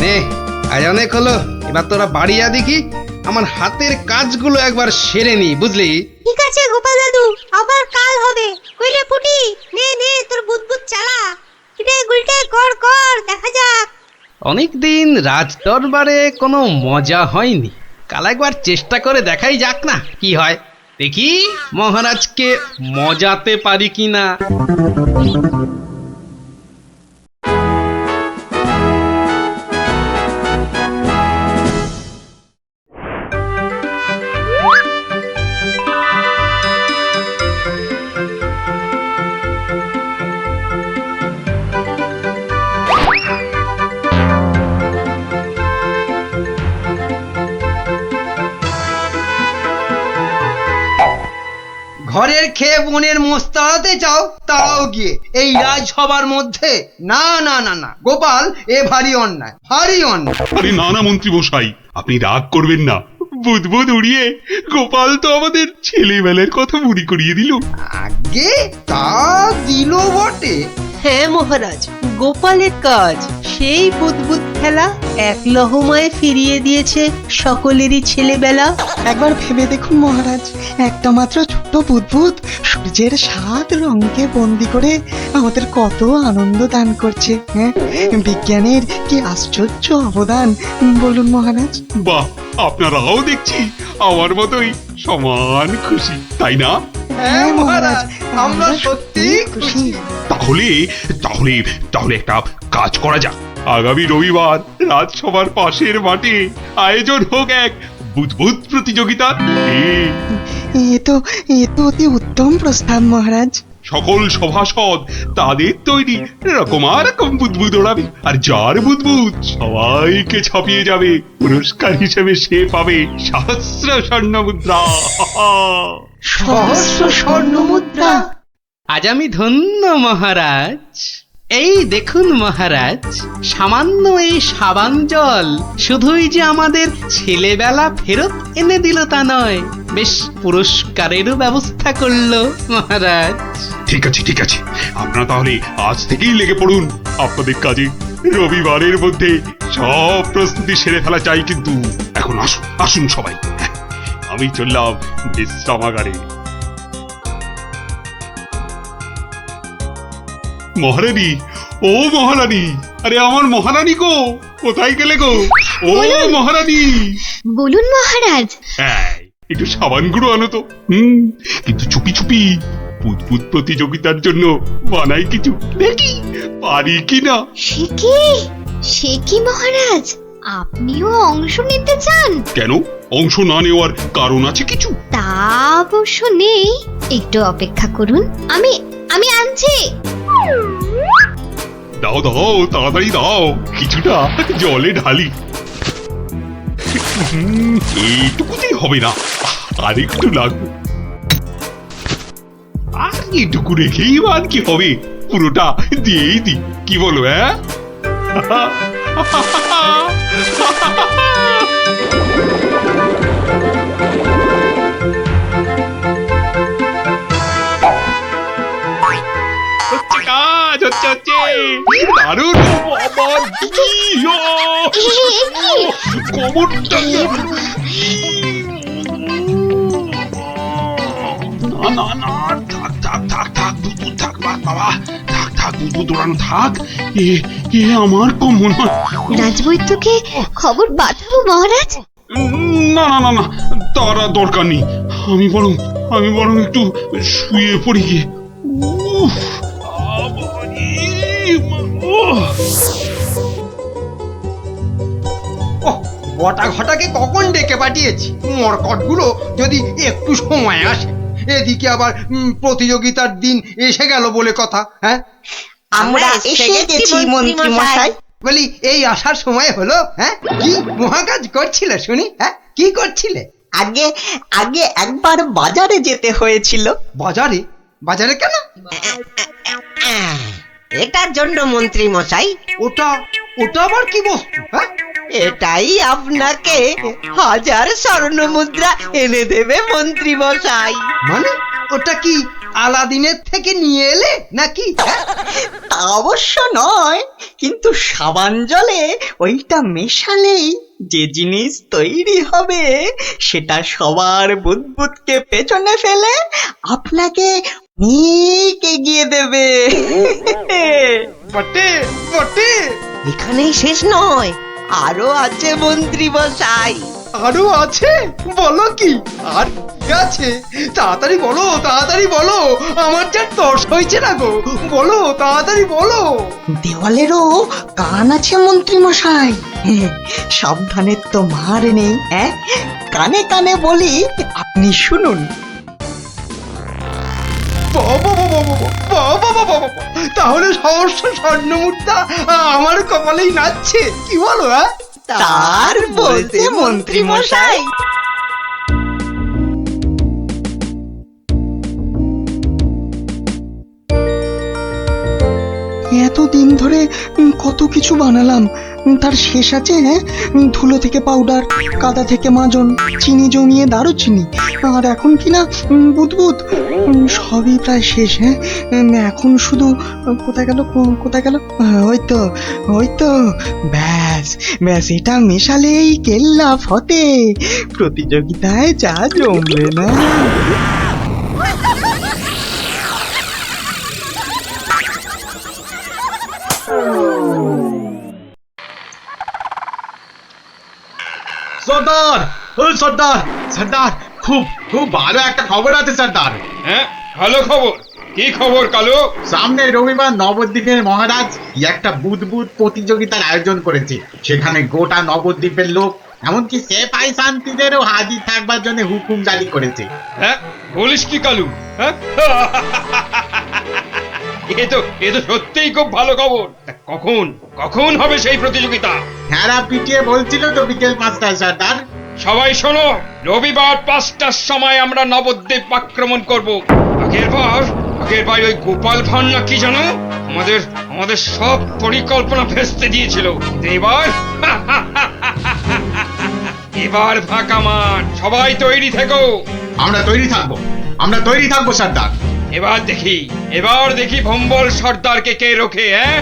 নে, আজ অনেক হলো, এবার তোরা বাড়ি যা দেখি, আমার হাতের কাজগুলো একবার সেরে নি, বুঝলি? ঠিক আছে গোপাল দাদু, আবার কাল হবে। কইলে ফুটি, নে তোর বুদবুদ চালা। কিরে গুলটে, কর দেখা যাক। অনেকদিন রাজ দরবারে কোনো মজা হয়নি, কাল একবার চেষ্টা করে দেখাই যাক না কি হয়। দেখি মহারাজকে মজাতে পারি কিনা। ঘরের খেয়ে বনের মোষ তাড়াতে চাও, তাও গিয়ে এই রাজসভার মধ্যে? না, গোপাল, এ ভারী অন্যায়। আরে না মন্ত্রী মশাই, আপনি রাগ করবেন না। বুদবুদ উড়িয়ে গোপাল তো আমাদের ছেলেবেলার কথা মনে করিয়ে দিল। আগে তা দিল বটে। হ্যাঁ মহারাজ, গোপালের কাজ সেই বুদবুদ খেলা এক লহমায় ফিরিয়ে দিয়েছে সকলেরই ছেলেবেলা। একবার ভেবে দেখুন মহারাজ, একটা মাত্র ছোট বুদবুদ সূর্যের 7 রঙকে বন্দি করে আমাদের কত আনন্দ দান করছে। হ্যাঁ, বিজ্ঞানের কি আশ্চর্য অবদান বলুন মহারাজ। বাহ, আপনারাও দেখছি আমার মতোই সমান খুশি, তাই না? হ্যাঁ মহারাজ, আমরা সত্যি খুশি। তাহলে তাহলে তাহলে একটা কাজ করা যাক। আগামী রবিবার রাজসভার পাশের মাঠে আয়োজন হোক এক বুদবুদ প্রতিযোগিতা। এ তো অতি উত্তম প্রস্তাব মহারাজ। সকল সভাসদ তাদের তৈরি রকম বুদবুদ ওড়াবে, আর যার বুদবুদ সবাইকে ছাপিয়ে যাবে, পুরস্কার হিসেবে সে পাবে সহস্র স্বর্ণ মুদ্রা। সহস্র স্বর্ণ মুদ্রা! আজ আমি ধন্য মহারাজ। এই দেখুন মহারাজ, সামান্য এই সাবান জল শুধুই যে আমাদের ছেলেবেলা ফেরত এনে দিল তা নয়, বেশ পুরস্কারেরও ব্যবস্থা করলো মহারাজ। ঠিক আছে ঠিক আছে, আপনারা তাহলে আজ থেকেই লেগে পড়ুন আপনাদের কাজে। রবিবারের মধ্যে সব প্রস্তুতি সেরে ফেলা চাই, কিন্তু এখন আসুন আসুন সবাই, আমি চললাম বিশ্রামাগারে। মহারানী, ও মহারানী, আরে আমার মহারানী গো, কোথায় গেলে গো? ও মহারানী! বলুন মহারাজ। হ্যাঁ, একটু সাবান গুঁড়ো আনো তো। কিন্তু চুপি চুপি বুদবুদ প্রতিযোগিতার জন্য বানাই কিছু, দেখি পারি কিনা। সে কি মহারাজ, আপনিও অংশ নিতে চান? কেন, অংশ না নেওয়ার কারণ আছে কিছু? তা অবশ্য নেই, একটু অপেক্ষা করুন, আমি আনছি। দাও দাও, তাড়াতাড়ি দাও, কিছুটা জলে ঢালি। এইটুকুতেই হবে না, আর একটু লাগবে। আর এটুকু রেখেই বাদ কি হবে, পুরোটা দিয়েই দি, কি বলো? হ্যাঁ, কাজ হচ্ছে হচ্ছে দারুণ। কোমরটা না না, থাক থাক থাক থাক, বুদবুদ থাক বাবা, থাক থাক, বুদবুদ দৌড়ানো থাক। এ আমার কোমর। রাজবৈদ্যকে খবর পাঠাবো মহারাজ? না না না না, তার দরকার নেই। আমি বরং একটু শুয়ে পড়ি গিয়ে। বটা ঘটাকে কখন ডেকে পাঠিয়েছি, মরকটগুলো যদি একটু সময় আসে। এদিকে আবার প্রতিযোগিতার দিন এসে গেল বলে কথা। হ্যাঁ, আমরা এসে গেছি মন্ত্রী মশাই। বলি এই আসার সময় হলো? হ্যাঁ, কি মহাকাজ করছিলে শুনি? হ্যাঁ, কি করছিলে? আগে একবার বাজারে যেতে হয়েছিল। বাজারে? বাজারে কেন? এটার জন্য মন্ত্রী মশাই। ওটা আবার কি বস্তু? হ্যাঁ, এটাই আপনাকে 1000 স্বর্ণ মুদ্রা এনে দেবে মন্ত্রী মশাই। মানে ওটা কি আলাদিনের থেকে নিয়ে এলে নাকি? তা অবশ্য নয়, কিন্তু সাবান জলে ওইটা মেশালেই যে জিনিস তৈরি হবে সেটা সবার বুদবুদকে পেছনে ফেলে আপনাকে অনেক এগিয়ে দেবে। বটে বটে, এখানেই শেষ নয়, আরো আছে মন্ত্রী মশাই। আরো আছে? বলো কি আর আছে? তাড়াতাড়ি বলো, তাড়াতাড়ি বলো, আমার যা তর্স হয়েছে না গো, বলো তাড়াতাড়ি বলো। দেওয়ালেরও কান আছে মন্ত্রী মশাই, সাবধানের তো মার নেই। হ্যাঁ, কানে কানে বলি, আপনি শুনুন। তাহলে সহস্র স্বর্ণ মুদ্রা আমার কপালেই নাচছে, কি বলো? হ্যাঁ, তার বলতে মন্ত্রী মশাই। এতদিন ধরে কত কিছু বানালাম, তার শেষ আছে, হ্যাঁ? ধুলো থেকে পাউডার, কাদা থেকে মাজন, চিনি জমিয়ে দারুচিনি, আর এখন কি না বুদবুদ, সবই প্রায় শেষ। হ্যাঁ, এখন শুধু কোথায় গেল, কোথায় গেল? ওই তো ব্যাস ব্যাস, এটা মেশালেই কেল্লা ফতে, প্রতিযোগিতায় যা জমবে না। সর্দার, ও সর্দার, সর্দার, খুব খুব ভালো একটা খবর আছে সর্দার। হ্যাঁ, ভালো খবর। কি খবর কালু? সামনে রবিবার নবদ্বীপের মহারাজ একটা বুদবুদ প্রতিযোগিতার আয়োজন করেছে। সেখানে গোটা নবদ্বীপের লোক, এমনকি সেপাই শান্তিদেরও হাজির থাকবার জন্য হুকুম জারি করেছে। হ্যাঁ, বলিস কি কালু? হ্যাঁ, এ তো সত্যিই খুব ভালো খবর। তা কখন কখন হবে সেই প্রতিযোগিতা? হ্যাঁ, পিটিয়ে বলছিল তো বিকেল 5টায় সর্দার। সবাই শোনো, রবিবার 5টার সময় আমরা নবদ্বীপ আক্রমণ করব। আগের বার ওই গোপাল ভাঁড় না কি জানো, আমাদের সব পরিকল্পনা ভেস্তে দিয়েছিল। এবার ফাঁকা মাঠ, সবাই তৈরি থেকো। আমরা তৈরি থাকবো সর্দার। এবার দেখি ভম্বল সর্দারকে কে রোখে। হ্যাঁ,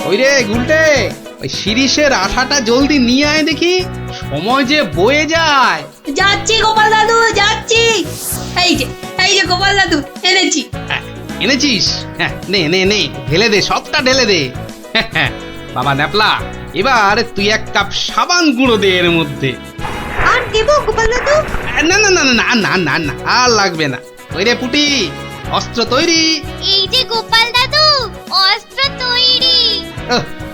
ওই রে গুলটে, ওই শিরিষের আঠাটা জলদি নিয়ে আয় দেখি, সময় যে বয়ে যায়। যাচ্ছি গোপাল দাদু, যাচ্ছি। এই যে গোপাল দাদু, এনেছি। এনেছিস? হ্যাঁ, নে নে নে, ঢেলে দে, সবটা ঢেলে দে। বাবা ন্যাপলা, এবার তুই 1 কাপ সাবান গুঁড়ো দে এর মধ্যে। আর দেবো গোপাল দাদু? না না না না না না না, আর লাগবে না। ওই রে পুটি, অস্ত্র তৈরি? এই যে গোপাল দাদু, অস্ত্র তৈরি।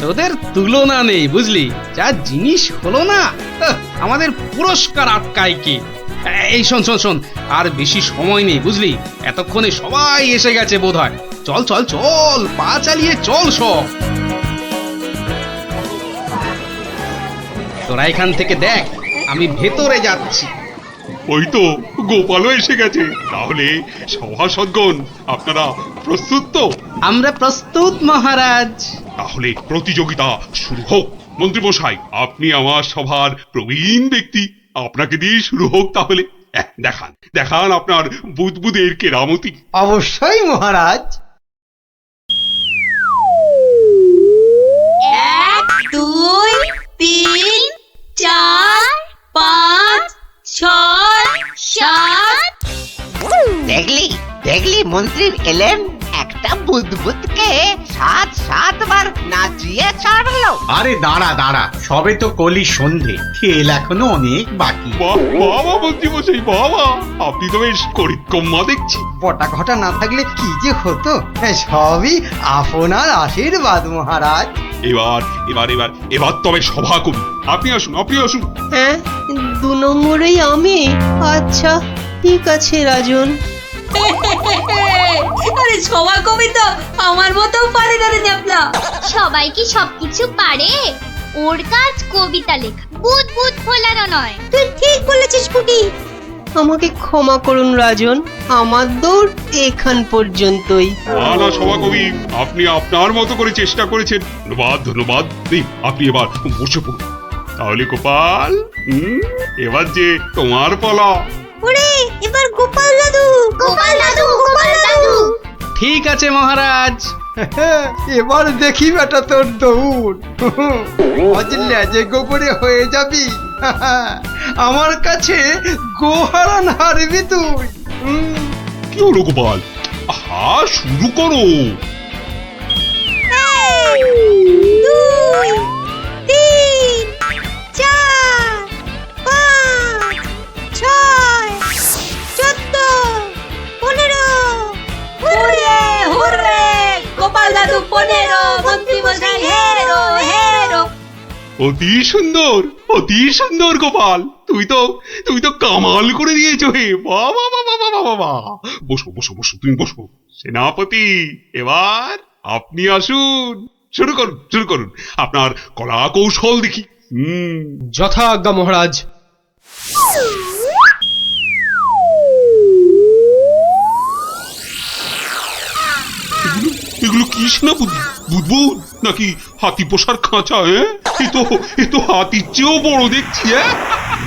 তোদের তুলনা নেই বুঝলি, যা জিনিস হলো না। আমাদের পুরস্কার আটকায় কি? এই শোন শোন শোন, আর বেশি সময় নেই বুঝলি, এতক্ষণে সবাই এসে গেছে বোধহয়। চল চল চল, পা চালিয়ে চল সব। তোরা এখান থেকে দেখ, আমি ভেতরে যাচ্ছি। ওই তো গোপালও এসে গেছে। তাহলে সভাসদগণ, আপনারা প্রস্তুত তো? আমরা প্রস্তুত মহারাজ। তাহলে প্রতিযোগিতা শুরু হোক। মন্ত্রীমশাই, আপনি আমার সভার প্রবীণ ব্যক্তি, আপনাকে দিয়ে শুরু হোক তাহলে। দেখান আপনার বুদবুদের কেরামতি। অবশ্যই মহারাজ। 1 2 3 4 5 6 7। দেখলি মন্ত্রী এলেন, একটা বুদবুদকে 7 বার নাচিয়ে ছাড়লো। আরে দাঁড়া, সবে তো কলি সন্ধে, খেল এখনো অনেক বাকি। বাবা মন্ত্রীমশাই, বাবা, আপনি তো বেশ করিতকম্মা দেখছি। পটা ঘটা না থাকলে কি যে হতো, সবই আপনার আশীর্বাদ মহারাজ। এবার তবে সভা কবি, আপনি আসুন। হ্যাঁ, 2 নম্বরেই আমি। আচ্ছা ঠিক আছে রাজন। আরে সবার কবি তো আমার মতো পারে না রে ন্যাপলা। সবাই কি সবকিছু পারে? ওর কাজ কবিতা লেখা, বুদবুদ ফোলানো নয়। তুই ঠিক বলেছিস পুটি। আমাকে ক্ষমা করুন রাজন, আমার দৌড় এখান পর্যন্তই। না সভাকবি, আপনি আপনার মতো করে চেষ্টা করেছেন, ধন্যবাদ। আপনি এবার বসে পড়ুন। তাহলে গোপাল, এবার যে তোমার পালা। ওরে, এবার গোপাল দাদু। ঠিক আছে মহারাজ। এবার দেখি বেটা তোর দৌড়, বুঝলে যে গোবরে হয়ে যাবি। আমার কাছে গোহারান হারবি তুই। কি হলো গোপাল? শুরু করো। 2 3 4 5 6 14 15। হুররে গোপাল দাদু 15, মন্ত্রী মশাই হেরো। অতি সুন্দর গোপাল, তুই তো কামাল করে দিয়েছো হে। বাবা, বসো তুমি বসো। সেনাপতি, এবার আপনি আসুন। শুরু করুন শুরু করুন আপনার কলা কৌশল দেখি। যথা আজ্ঞা মহারাজ। এগুলো কি সেনাপতি? বুদবুদ নাকি হাতি পোষার খাঁচা? এ তো হাতির চেয়েও বড় দেখছি।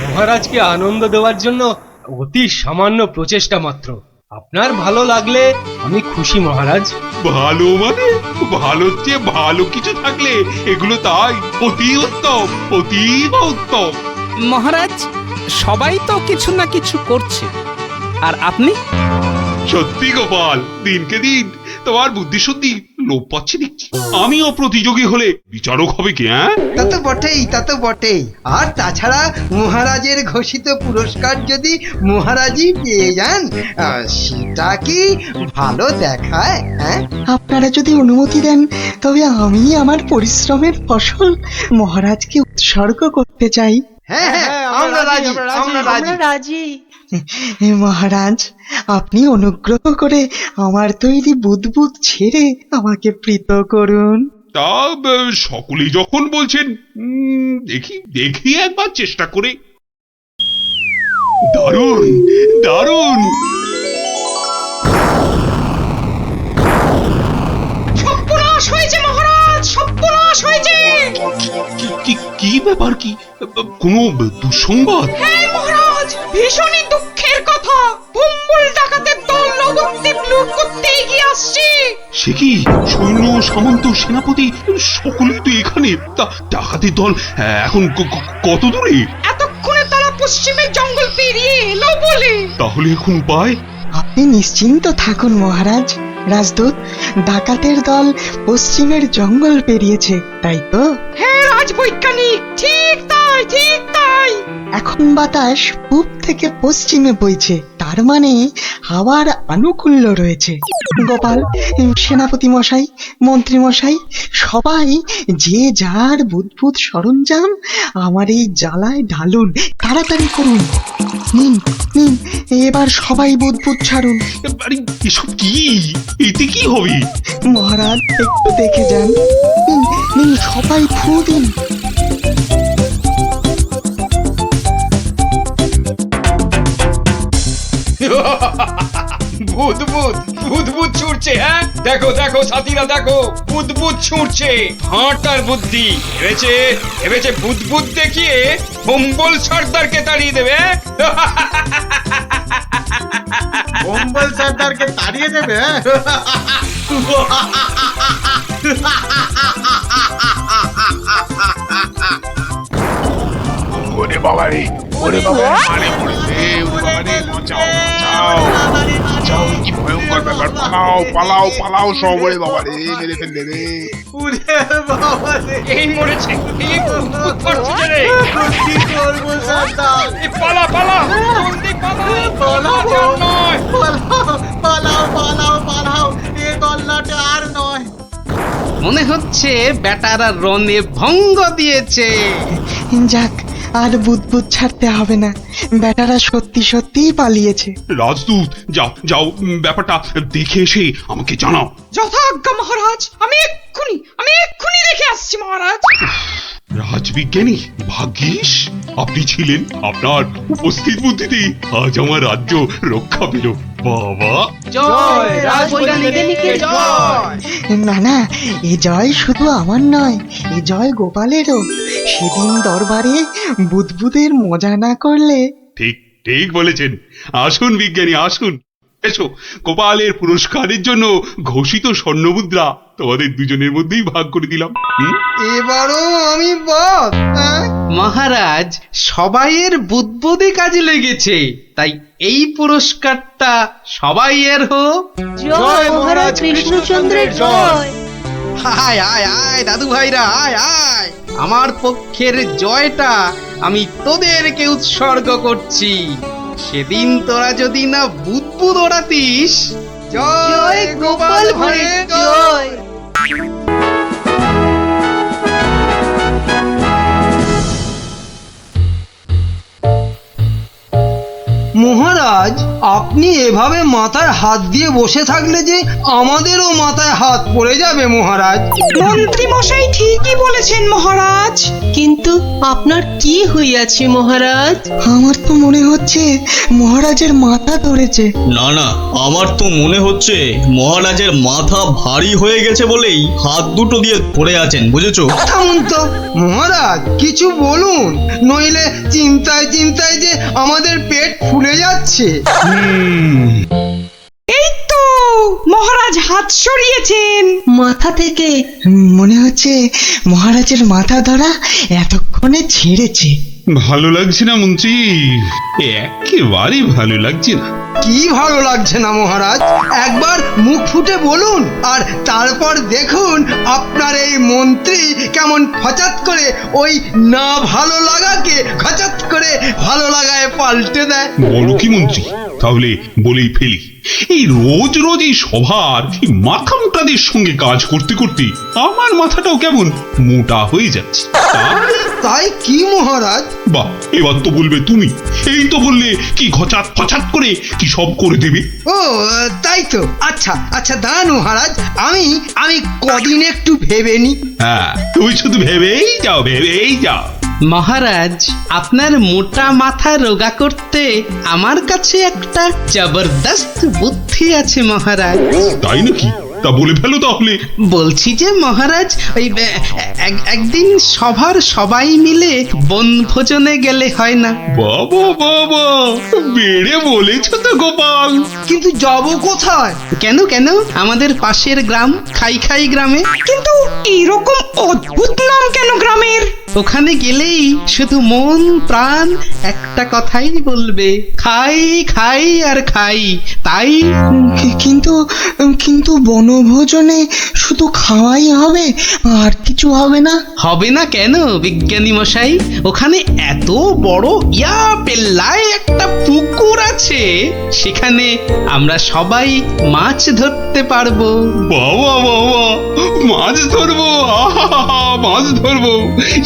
মহারাজকে আনন্দ দেওয়ার জন্য অতি সামান্য প্রচেষ্টা মাত্র। আপনার ভালো লাগলে আমি খুশি মহারাজ। ভালো মানে ভালোর চেয়ে ভালো কিছু থাকলে এগুলো তাই অতি উত্তম, অতীব উত্তম। মহারাজ, সবাই তো কিছু না কিছু করছে, আর আপনি? সত্যি গোপাল, দিনকে দিন তোমার বুদ্ধি সত্যি লোপ পাচ্ছে দেখছি। আমিও প্রতিযোগী হলে বিচারক হবে কি? তা তো বটেই, তা তো বটেই। আর তাছাড়া মহারাজের ঘোষিত পুরস্কার যদি মহারাজই পেয়ে যান, সেটা কি ভালো দেখায়? হ্যাঁ, আপনারা যদি অনুমতি দেন তবে আমি আমার পরিশ্রমের ফসল মহারাজকে উৎসর্গ করতে চাই। হ্যাঁ হ্যাঁ, আমরা রাজি, আমরা রাজি। মহারাজ, আপনি অনুগ্রহ করে আমার তৈরি বুদবুদ ছেড়ে আমাকে প্রীত করুন। তা সকলেই যখন বলছেন, দেখি দেখি একবার চেষ্টা করে। দারুণ দারুণ। সর্বনাশ হয়েছে মহারাজ, সর্বনাশ হয়েছে। কি ব্যাপার? কি কোনো দুঃসংবাদ? হ্যাঁ মহারাজ, ভীষণই দুঃখের কথা। ভম্বল ডাকাতের দল নবদ্বীপ লুট করতে এগিয়ে আসছে। সে কি? সৈন্য, সামন্ত, সেনাপতি সকলেই তো এখানে। তা ডাকাতের দল এখন কত দূরে? এতক্ষণে তারা পশ্চিমের জঙ্গল পেরিয়ে এলো বলে। তাহলে এখন উপায়? আপনি নিশ্চিন্ত থাকুন মহারাজ। রাজদূত, ডাকাতের দল পশ্চিমের জঙ্গল পেরিয়েছে, তাই তো? হ্যাঁ রাজবৈজ্ঞানিক, ঠিক তাই, ঠিক তাই। এখন বাতাস পূব থেকে পশ্চিমে বইছে, তার মানে হাওয়ার আনুকূল্য রয়েছে। গোপাল, সেনাপতি মশাই, মন্ত্রী মশাই, সবাই যে যার বুদবুদ সরঞ্জাম আমার এই জ্বালায় ঢালুন, তাড়াতাড়ি করুন। নিন নিন, এবার সবাই বুদবুদ ছাড়ুন। এসব কি? এতে কি হবে? মহারাজ, একটু দেখে যান। নিন নিন, সবাই ফু দিন। বুদবুদ ছুটছে। হ্যাঁ, দেখো দেখো সাথীরা, দেখো বুদবুদ ছুটছে। হাঁটার বুদ্ধি ভেবেছে বুদবুদ দেখিয়ে ভম্বল সর্দারকে তাড়িয়ে দেবে। ভম্বল সর্দারকে তাড়িয়ে দেবে? ওরে বাবা রে, ওরে বাবা, মারে পড়েছে। ওরে বাবা রে, বাঁচাও বাঁচাও বাঁচাও, কি ভয়ঙ্কর ব্যাপার। পালাও পালাও পালাও সব। ওরে বাবা রে, মেরে ফেললে রে। ওরে বাবা রে, এই মরেছে, এই বুদবুদ করছে রে। কি করবো সর্দার? পালা পালা, জলদি পালা, পালাও নয়। পালাও পালাও পালাও, এ গল্লাটা আর নয়। মনে হচ্ছে বেটারা রনে ভঙ্গ দিয়েছে। যাক, আর বুদবুদ ছাড়তে হবে না, বেটারা সত্যি সত্যিই পালিয়েছে। রাজদূত, যাও যাও, ব্যাপারটা দেখে এসে আমাকে জানাও। যথাজ্ঞা মহারাজ, আমি এক্ষুনি দেখে আসছি মহারাজ। রাজবিজ্ঞানী, ভাগ্যিস আপনি ছিলেন। আপনার উপস্থিত বুদ্ধিতে আজ আমার রাজ্য রক্ষা পেল। বাবা, জয় রাজবৈজ্ঞানিকের জয়। না না, এ জয় শুধু আমার নয়, এ জয় গোপালেরও। সেদিন দরবারে বুদবুদের মজা না করলে। ঠিক ঠিক বলেছেন। আসুন বিজ্ঞানী, আসুন। এসো, গোপালের পুরস্কারের জন্য ঘোষিত স্বর্ণমুদ্রা তোমাদের দুজনের মধ্যেই ভাগ করে দিলাম। এবারও আমি বাদ। মহারাজ, সবাইয়ের বুদ্বুদে কাজে লেগেছে, তাই এই পুরস্কারটা সবাইয়ের হোক। জয় মহারাজ কৃষ্ণচন্দ্রের জয়। আয় আয় আয় দাদু ভাইরা, আয় আয়। আমার পক্ষের জয়টা আমি তোদেরকে উৎসর্গ করছি। সেদিন তোরা যদি না বুদবুদ ওড়াতিস। জয় গোপাল ভাঁড়ের জয়। মহারাজ আপনি এভাবে মাথায় হাত দিয়ে বসে থাকলে যে আমাদেরও মাথায় হাত পড়ে যাবে মহারাজ। মন্ত্রী মশাই ঠিকই বলেছেন মহারাজ। কিন্তু আপনার কি হইয়াছে মহারাজ? আমার তো মনে হচ্ছে মহারাজের মাথা ধরেছে। না না, আমার তো মনে হচ্ছে মহারাজের মাথা ভারী হয়ে গেছে বলেই হাত দুটো দিয়ে পড়ে আছেন, বুঝেছো? থামুন তো মহারাজ, কিছু বলুন, নইলে চিন্তায় চিন্তায় যে আমাদের পেট ফুলে যাচ্ছে। এই তো মহারাজ হাত সরিয়েছেন। মাথা থেকে মনে হচ্ছে মহারাজের মাথা ধরা এতক্ষণে ছেড়েছে। ভালো লাগছে না মন্ত্রী, একেবারে ভালো লাগছে না। কি ভালো লাগছে না মহারাজ? একবার মুখ ফুটে বলুন, আর তারপর দেখুন আপনার এই মন্ত্রী কেমন ফচাত করে ওই না ভালো লাগাকে খচাত করে ভালো লাগায় পাল্টে দেয়। বলো কি মন্ত্রী, তাহলে বলেই ফেলি। এই রোজ রোজ এই সভার মাথা মোটাদের সঙ্গে কাজ করতে করতে আমার মাথাটাও কেমন মোটা হয়ে যাচ্ছে। তাই কি মহারাজ? বাহ, এবার তো বলবে তুমি। এই তো বললে কি খচাত খচাত করে কি সব করে দেবে। ও তাই তো। আচ্ছা আচ্ছা দাঁড়ান মহারাজ, আমি কদিন একটু ভেবে নি। হ্যাঁ, তুমি শুধু ভেবেই যাও, ভেবেই যাও। মহারাজ, আপনার মোটা মাথা রোগা করতে আমার কাছে একটা জবরদস্ত বুদ্ধি আছে মহারাজ। তাই নাকি? তা বলে ফেলো তাহলে। বলছি যে মহারাজ, ওই একদিন সভার সবাই মিলে বনভোজনে গেলে হয় না? বাবা বাবা, বেড়ে বলেছ তো গোপাল। কিন্তু যাব কোথায়? কেন কেন, আমাদের পাশের গ্রাম খাই গ্রামে। কিন্তু এরকম অদ্ভুত নাম কেন গ্রামের? ওখানে গেলেই শুধু মন প্রাণ একটা কথাই বলবে, খাই খাই আর খাই। তাই কিন্তু কিন্তু বনভোজনে শুধু খাওয়াই হবে, আর কিছু হবে না? হবে না কেন বিজ্ঞানী মশাই? ওখানে এত বড় পেল্লায় একটা পুকুর আছে, সেখানে আমরা সবাই মাছ ধরতে পারবো। বাবা বাবা, মাছ ধরবো, মাছ ধরবো।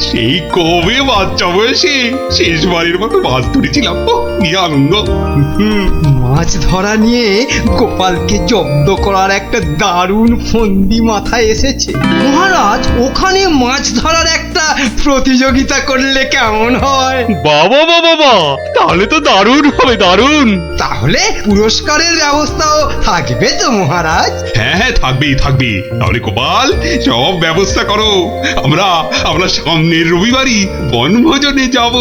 সেই কবে বাচ্চা বয়সে শেষবারের মতো মাছ ধরেছিলাম, কি আনন্দ। মাছ ধরা নিয়ে গোপালকে জব্দ করার একটা দারুণ ফন্দি মাথায় এসেছে। মহারাজ, ওখানে মাছ ধরার একটা প্রতিযোগিতা করলে কেমন হয়? বাবা বাবা, তাহলে তো দারুণ হবে, দারুণ। তাহলে পুরস্কারের ব্যবস্থাও থাকবে তো মহারাজ? হ্যাঁ হ্যাঁ, থাকবেই থাকবে। তাহলে গোপাল, সব ব্যবস্থা করো। আমরা সামনের রবিবারই বনভোজনে যাব।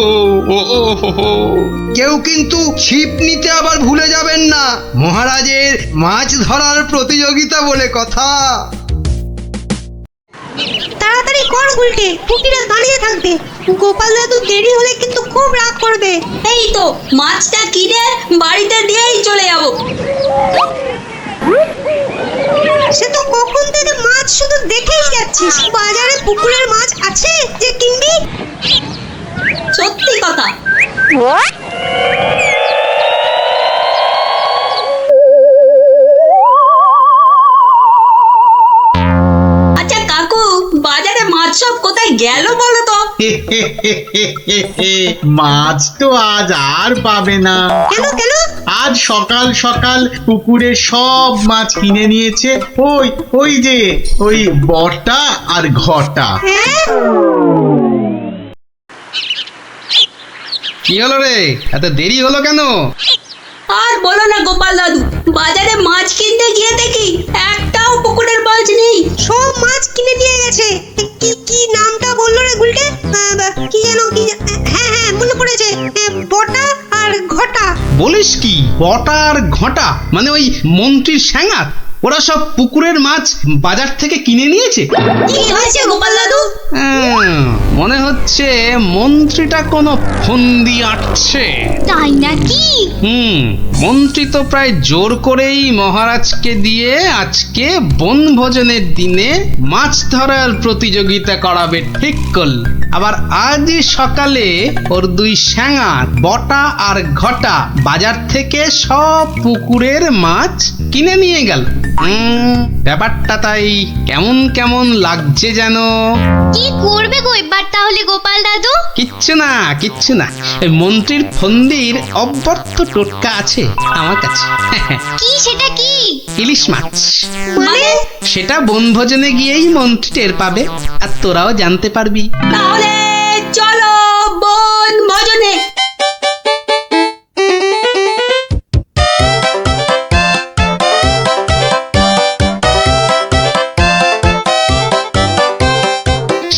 কেউ কিন্তু ছিপ নিতে আবার ভুলে যাবেন না, মহারাজের মাছ ধরার প্রতিযোগিতা বলে কথা। তাড়াতাড়ি কর উল্টে, পুটিরা দাঁড়িয়ে থাকবে। গোপাল দাদু দেরি হলে কিন্তু খুব রাগ করবে। এই তো মাছটা কিনে বাড়িতে দিয়েই চলে যাব। সে তো কখন থেকে মাছ শুধু দেখেই যাচ্ছিস। বাজারে পুকুরের মাছ আছে যে কিনবি? সত্যি কথা। আচ্ছা কাকু, বাজারে মাছ সব কোথায় গেল বলো তো? মাছ তো আজ আর পাবে না। কেন কেন? আজ সকাল সকাল পুকুরে সব মাছ কিনে নিয়েছে ওই যে ওই বটা আর ঘটা। কি হলো রে, এত দেরি হলো কেন? আর বলো না গোপাল দাদু, বাজারে মাছ কিনতে গিয়ে দেখি একটাও পুকুরের মাছ নেই। সব মাছ কিনে নিয়ে গেছে। কি নামটা বললো রে গুলটে? কি যেন, হ্যাঁ মনে পড়েছে, বটা আর ঘটা। বলিস কি, বটা আর ঘটা? মানে ওই মন্ত্রীর স্যাঙাত? ওরা সব পুকুরের মাছ বাজার থেকে কিনে নিয়েছে। কি হয়েছে গোপাল দাদু? মনে হচ্ছে মন্ত্রীটা কোনো ফন্দি আটছে। তাই নাকি? মন্ত্রী তো প্রায় জোর করেই মহারাজকে দিয়ে আজকে বনভোজনের দিনে মাছ ধরার প্রতিযোগিতা করাবে ঠিক করল। আবার আজ সকালে ওর দুই শ্যাঙা বটা আর ঘটা বাজার থেকে সব পুকুরের মাছ কিনে নিয়ে গেল। ব্যাপারটা তাই কেমন কেমন লাগছে যেন। কি করবে গো এবার তাহলে গোপাল দাদু? কিচ্ছু না কিচ্ছু না, এই মন্ত্রীর ফন্দির অব্যর্থ টোটকা আছে আমার কাছে। কি সেটা কি? ইলিশ মাছ। মানে? সেটা বনভোজনে গিয়েই মন্ত্রী টের পাবে, আর তোরাও জানতে পারবি। তাহলে চলো বন ভোজনে।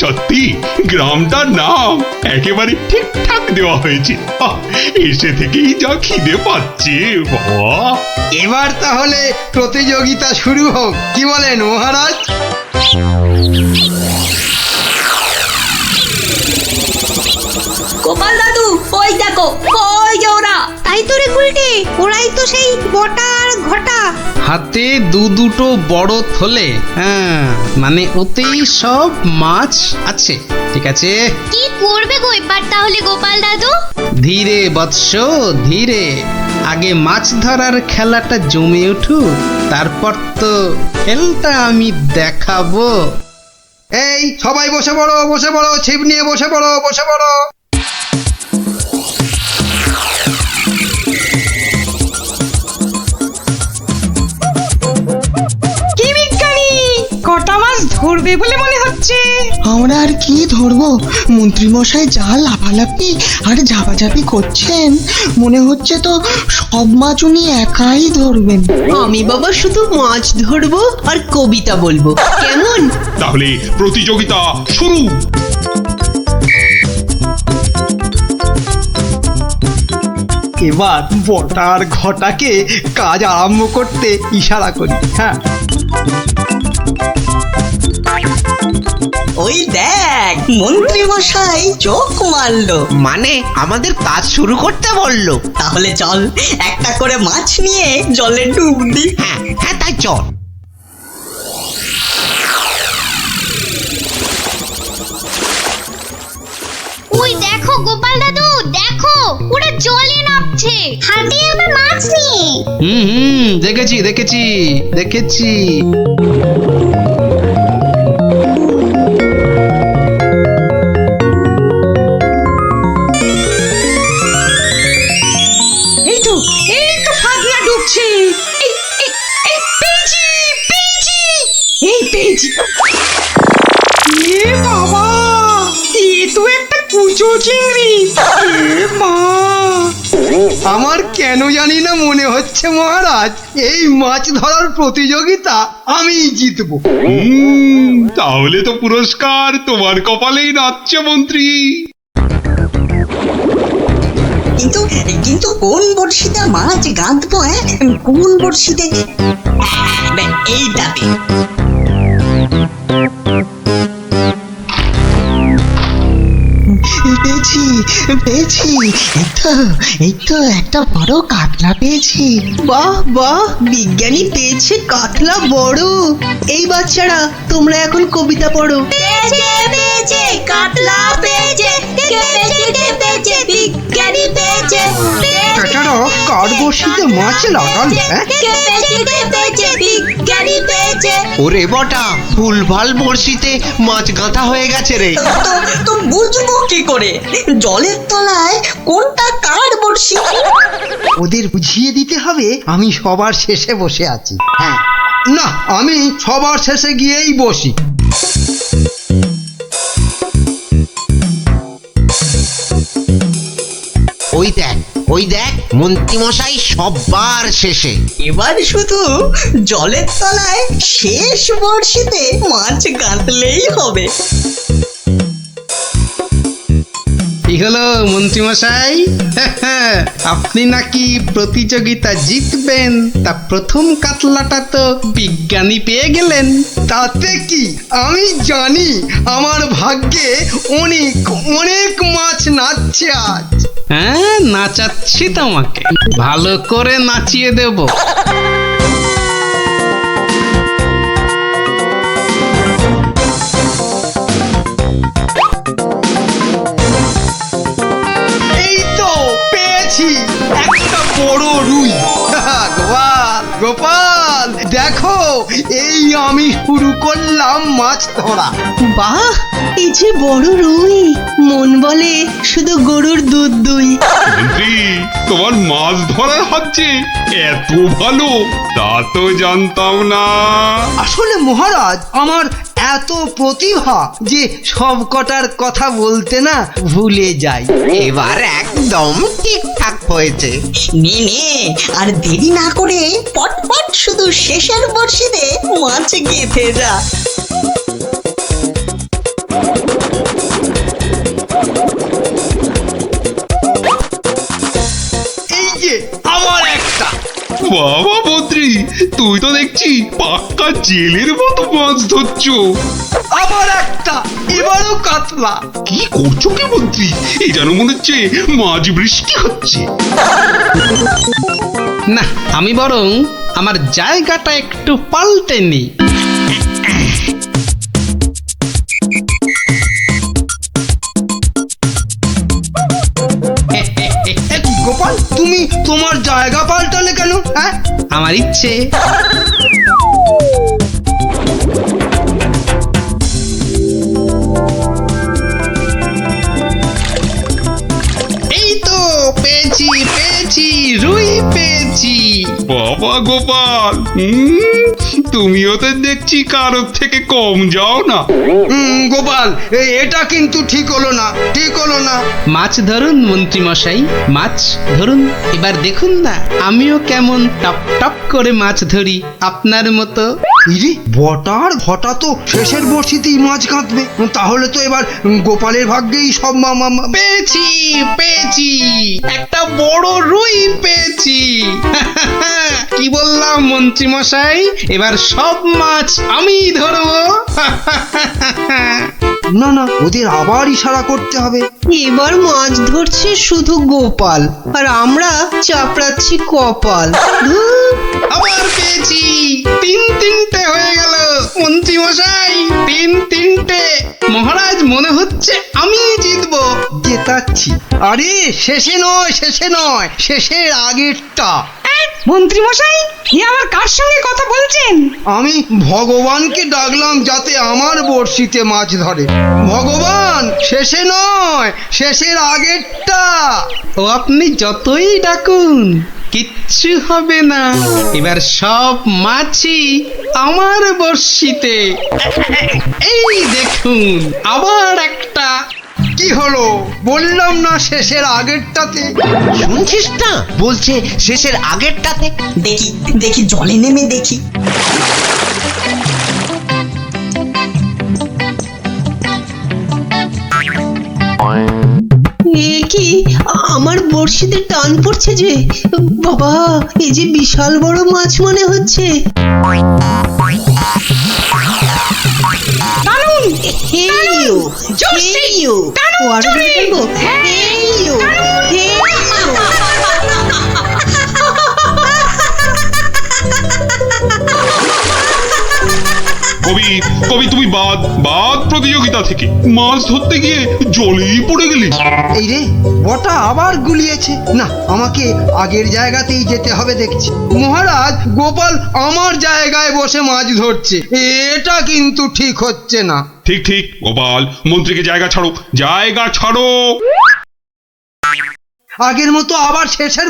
সত্যি গ্রামটার নাম একেবারে ঠিকঠাক দেওয়া হয়েছে। এসে থেকেই যা খিদে পাচ্ছে বাবা। এবার তাহলে প্রতিযোগিতা শুরু হোক, কি বলেন মহারাজ? গোপাল দাদু ওই দেখো, ওই যে ওরা। তাই তো রে গুলটে, ওরাই তো সেই বটা আর ঘটা। হাতে দুটো বড় থলে, হ্যাঁ মানে ওতেই সব মাছ আছে। ঠিক আছে, কি করবে গো এবার তাহলে গোপাল দাদু? ধীরে বৎস ধীরে, আগে মাছ ধরার খেলাটা জমে উঠুক, তারপর তো খেলটা আমি দেখাবো। এই সবাই বসে পড়ো, বসে পড়ো, ছিপ নিয়ে বসে পড়ো, বসে পড়ো। কি বিজ্ঞানী, কটা মাছ ধরবে বলে মনে হচ্ছে? আমরা আর কি ধরবো, মন্ত্রীমশাই যা লাফালাফি আর ঝাপাঝাপি করছেন, মনে হচ্ছে তো সব মাছ উনি একাই ধরবেন। আমি বাবা শুধু মাছ ধরবো আর কবিতা বলবো, কেমন? তাহলে প্রতিযোগিতা শুরু। এবার বটার ঘটাকে কাজ আরম্ভ করতে ইশারা করি। হ্যাঁ, ওই দেখ মন্ত্রী মশাই চোখ মারলো, মানে আমাদের কাজ শুরু করতে বললো। তাহলে চল একটা করে মাছ নিয়ে জলে ডুব দি। হ্যাঁ হ্যাঁ তাই চল। ওই দেখো গোপাল দাদু, দেখো ওরা জলে নামছে, হাতে আবার মাছ নিয়ে। দেখেছি দেখেছি দেখেছি। এই তো ফাগলা ডুবছে। পেয়েছি পেয়েছি, এই পেয়েছি। এ বাবা, এ তো একটা কুচো চিংড়ি। এ মা, আমার কেন জানি না মনে হচ্ছে মহারাজ এই মাছ ধরার প্রতিযোগিতা আমিই জিতবো। তাহলে তো পুরস্কার তোমার কপালেই নাচছে মন্ত্রী। কিন্তু কোন বড়শিতে মাছ গাঁথবো? কোন বড়শিতে? এইটাতে। পেয়েছি পেয়েছি, এই তো একটা বড় কাতলা পেয়েছি। বাহ বাহ, বিজ্ঞানী পেয়েছে কাতলা বড়। এই বাচ্চারা তোমরা এখন কবিতা পড়ো। পেয়েছে পেয়েছে কাতলা পেয়েছে, কে পেয়েছে কে পেয়েছে, বিজ্ঞানী পেয়েছে। বেটারা কার বড়শিতে মাছ লাগাল? কে পেয়েছে কে পেয়েছে, বিজ্ঞানী পেয়েছে। ওরে বটা, ভুলভাল বড়শিতে মাছ গাঁথা হয়ে গেছে রে। তো বুঝবো কি করে জলের তলায় কোনটা কার বড়শি? ওদের বুঝিয়ে দিতে হবে আমি সবার শেষে বসে আছি। হ্যাঁ, না আমি সবার শেষে গিয়েই বসি। ওই দেখ মন্ত্রীমশাই সবার শেষে। এবার শুধু জলের তলায় শেষ বড়শিতে মাছ গাঁথলেই হবে। ঠিক হলো মন্ত্রীমশাই? আপনি নাকি প্রতিযোগিতা জিতবেন, তা প্রথম কাতলাটা তো বিজ্ঞানী পেয়ে গেলেন। তাতে কি, আমি জানি আমার ভাগ্যে অনেক অনেক মাছ নাচছে আজ। হ্যাঁ, নাচাচ্ছি তোমাকে, ভালো করে নাচিয়ে দেব। এই তো পেয়েছি একটা বড় রুই। গোপাল গোপাল, দেখো এই আমি শুরু করলাম মাছ ধরা। বাহ, এই যে বড় রুই, মন বলে শুধু গরুর দুধ দুই। মন্ত্রী, তোমার মাছ ধরার হচ্ছে এত ভালো, তা তো জানতাম না। আসলে মহারাজ, আমার এত প্রতিভা যে সব কটার কথা বলতে না ভুলে যাই। এবার একদম ঠিকঠাক হয়েছে। নে নে, আর দেরি না করে পটপট শুধু শেষের বর্ষিতে মাছ গেঁথে যা। এই যে আমার একটা। বাবা মন্ত্রী, তুই তো দেখছি পাক্কা জেলের মতো মাছ ধরছো। আবার একটা, এবারও কাতলা। কি করছো কি মন্ত্রী? এই যেন মনে হচ্ছে মাঝ বৃষ্টি হচ্ছে। না, আমি বরং আমার জায়গাটা একটু পাল্টে নিই। গোপাল, তুমি তোমার জায়গা পাল্টালে কেন? হ্যাঁ, আমার ইচ্ছে। এই তো পেয়েছি পেয়েছি, রুই পেয়েছি। বাবা গোপাল, তুমিও তো দেখছি কারোর থেকে কম যাও না। গোপাল, এটা কিন্তু ঠিক হলো না, ঠিক হলো না। মাছ ধরুন মন্ত্রীমশাই, মাছ ধরুন। এবার দেখুন না আমিও কেমন টপ টপ করে মাছ ধরি আপনার মতো। ইরে, বটার ঘটা তো শেষের বর্ষিতেই মাছ কাঁদবে। তাহলে তো এবার গোপালের ভাগ্যেই সব পেয়েছি পেয়েছি, একটা বড় রুই পেয়েছি। কি বললাম মন্ত্রীমশাই, এবার সব মাছ আমি ধরবো। না না, ওদের আবার ইশারা করতে হবে। এবার মাছ ধরছে শুধু গোপাল, আর আমরা চাপড়াচ্ছি কপাল। আবার পেয়েছি, তিনটে হয়ে গেল মন্ত্রীমশাই, তিনটে। মহারাজ, মনে হচ্ছে আমি জিতবো। জেতাচ্ছি। আরে শেষে নয়, শেষে নয়, শেষের আগেরটা। মন্ত্রী মশাই, এ আবার কার সঙ্গে কথা বলছেন? আমি ভগবানকে ডাকলাম যাতে আমার বড়শিতে মাছ ধরে। ভগবান, শেষে নয়, শেষের আগেরটা। ও আপনি যতই ডাকুন কিচ্ছু হবে না, এবার সব মাছই আমার বড়শিতে। এই দেখুন, আবার একটা। কি হলো? বললাম না শেষের আগেরটাতে। শুনছিস না, বলছে শেষের আগেরটাতে। দেখি দেখি, জলে নেমে দেখি। এ কি, আমার বড়শিতে টান পড়ছে যে। বাবা, এই যে বিশাল বড় মাছ মনে হচ্ছে। কবি কবি, তুমি বাদ প্রতিযোগিতা থেকে মাছ ধরতে গিয়ে জলেই পড়ে গেলি। এই রে, বটা আবার গুলিয়েছে। না, আমাকে আগের জায়গাতেই যেতে হবে দেখছি। মহারাজ, গোপাল আমার জায়গায় বসে মাছ ধরছে, এটা কিন্তু ঠিক হচ্ছে না। ঠিক ঠিক, গোপাল, মন্ত্রীকে জায়গা ছাড়ো, জায়গা ছাড়ো। আগের মতো আবার শেষের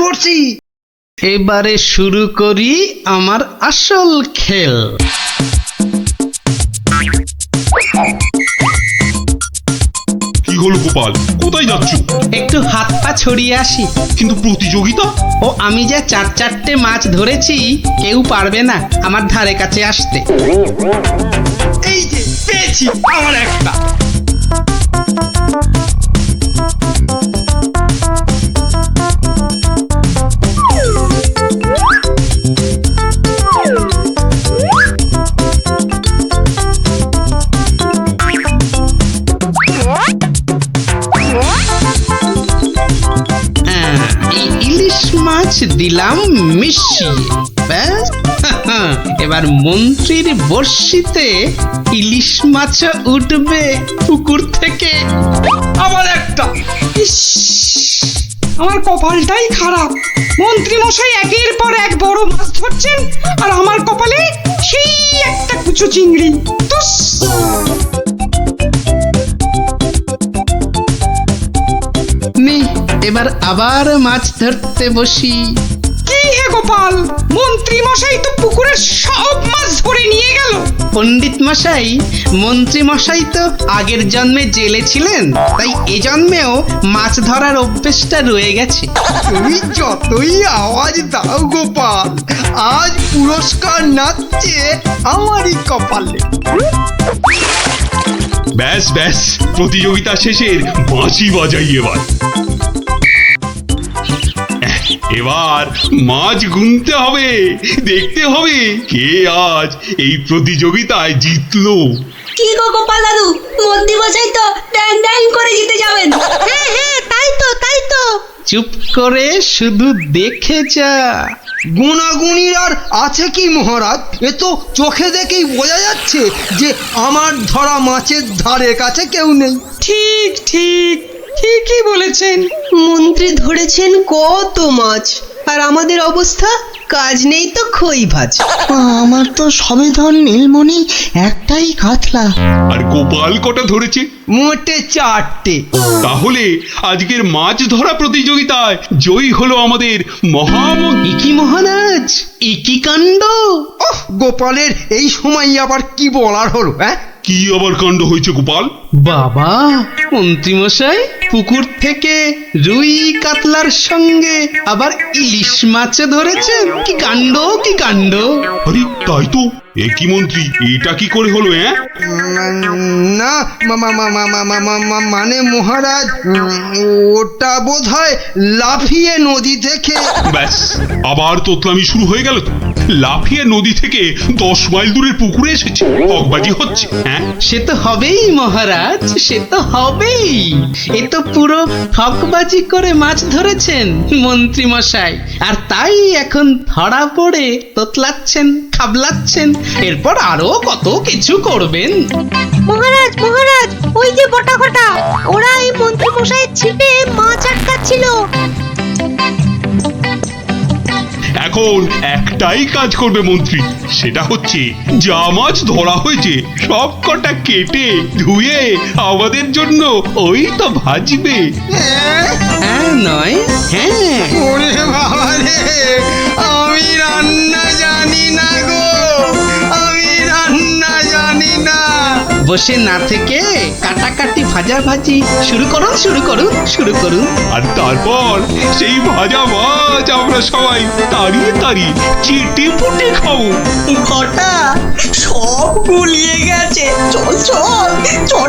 বর্ষি। এবারে শুরু করি আমার আসল খেল। কি হলো গোপাল, কোথায় যাচ্ছ? একটু হাত পা ছড়িয়ে আসি। কিন্তু প্রতিযোগিতা? ও আমি যা চারটে মাছ ধরেছি, কেউ পারবে না আমার ধারে কাছে আসতে। এই যে পেয়েছি আমার একটা। দিলাম মিশিয়ে। ব্যাস, এবার মন্ত্রীর বড়শিতে ইলিশ মাছ উঠবে পুকুর থেকে। আবার একটা। ইস, আমার কপালটাই খারাপ। মন্ত্রী মশাই একের পর এক বড় মাছ ধরছেন, আর আমার কপালে সেই একটা কুচো চিংড়ি। তুস! নি, এবার আবার মাছ ধরতে বসি। কি হে গোপাল, মন্ত্রী মশাই তো পুকুরের সব মাছ ধরে নিয়ে গেল। পণ্ডিত মশাই, মন্ত্রী মশাই তো আগের জন্মে জেলে ছিলেন, তাই এ জন্মেও মাছ ধরার অভ্যেসটা রয়ে গেছে। তুমি যতই আওয়াজ দাও গোপাল, আজ পুরস্কার নাচছে আমারই কপালে। ব্যাস ব্যাস, প্রতিযোগিতা শেষের বাঁশি বাজাই এবার। এবার মাছ গুনতে হবে, দেখতে হবে কে আজ এই প্রতিযোগিতায় জিতলো। কি গো গোপাল দাদু, মন্ত্রী মশাই তো ড্যাং ড্যাং করে জিতে যাবেন। হ্যাঁ হ্যাঁ, তাই তো তাই তো। চুপ করে শুধু দেখে যা। গুণাগুণির আর আছে কি মহারাজ? এ তো চোখে দেখেই বোঝা যাচ্ছে যে আমার ধরা মাছের ধারে কাছে কেউ নেই। ঠিক ঠিক, ঠিকই বলেছেন। মন্ত্রী ধরেছেন কত মাছ, আর আমাদের অবস্থা কাজ নেই তো খই ভাজ। আমার তো সবেধন নীলমণি একটাই কাতলা। আর গোপাল কটা ধরেছে? মোটে 4টে। তাহলে আজকের মাছ ধরা প্রতিযোগিতায় জয়ী হলো আমাদের মহামন্ত্রী। কি মহারাজ, একই কাণ্ড! গোপালের এই সময় আবার কি বলার হলো? হ্যাঁ, কি আবার কাণ্ড হয়েছে গোপাল? বাবা, মন্ত্রী মশাই পুকুর থেকে রুই কাতলার সঙ্গে আবার ইলিশ মাছ ধরেছেন। কি কাণ্ড, কি কাণ্ড! আরে তাই তো, একই মন্ত্রী, এটা কি করে হলো? না মানে মহারাজ, ওটা বোধহয় লাফিয়ে নদী থেকে। ব্যাস, আবার তোতলামি শুরু হয়ে গেল তো। লাফিয়ে নদী থেকে 10 মাইল দূরের পুকুরে এসেছে, হকবাজি হচ্ছে। হ্যাঁ, সে তো হবেই মহারাজ, সে তো হবেই। এ তো পুরো ঠকবাজি করে মাছ ধরেছেন মন্ত্রী মশাই, আর তাই এখন ধরা পড়ে তোতলাচ্ছেন, খাবলাচ্ছেন। এরপর আরো কত কিছু করবেন। মহারাজ মহারাজ, ওই যে বটা ঘটা, ওরা এই মন্ত্রী মশাইয়ের ছিপে মাছ আটকাচ্ছিল। এখন একটাই কাজ করবে মন্ত্রী, সেটা হচ্ছে যা মাছ ধরা হয়েছে সব কটা কেটে ধুয়ে আমাদের জন্য ওই তো ভাজবে। হ্যাঁ নয়, হ্যাঁ। ওরে বাবা রে, আমি রান্না জানি না গো, আমি রান্না জানি না। বসে না থেকে কাটাকাটি ভাজাভাজি শুরু করুন, শুরু করুন, শুরু করুন। আর তারপর সেই ভাজা মাছ আমরা সবাই তাড়িয়ে তাড়িয়ে চেটে পুটে খাবো। ঘটা সব গুলিয়ে গেছে। চল চল চল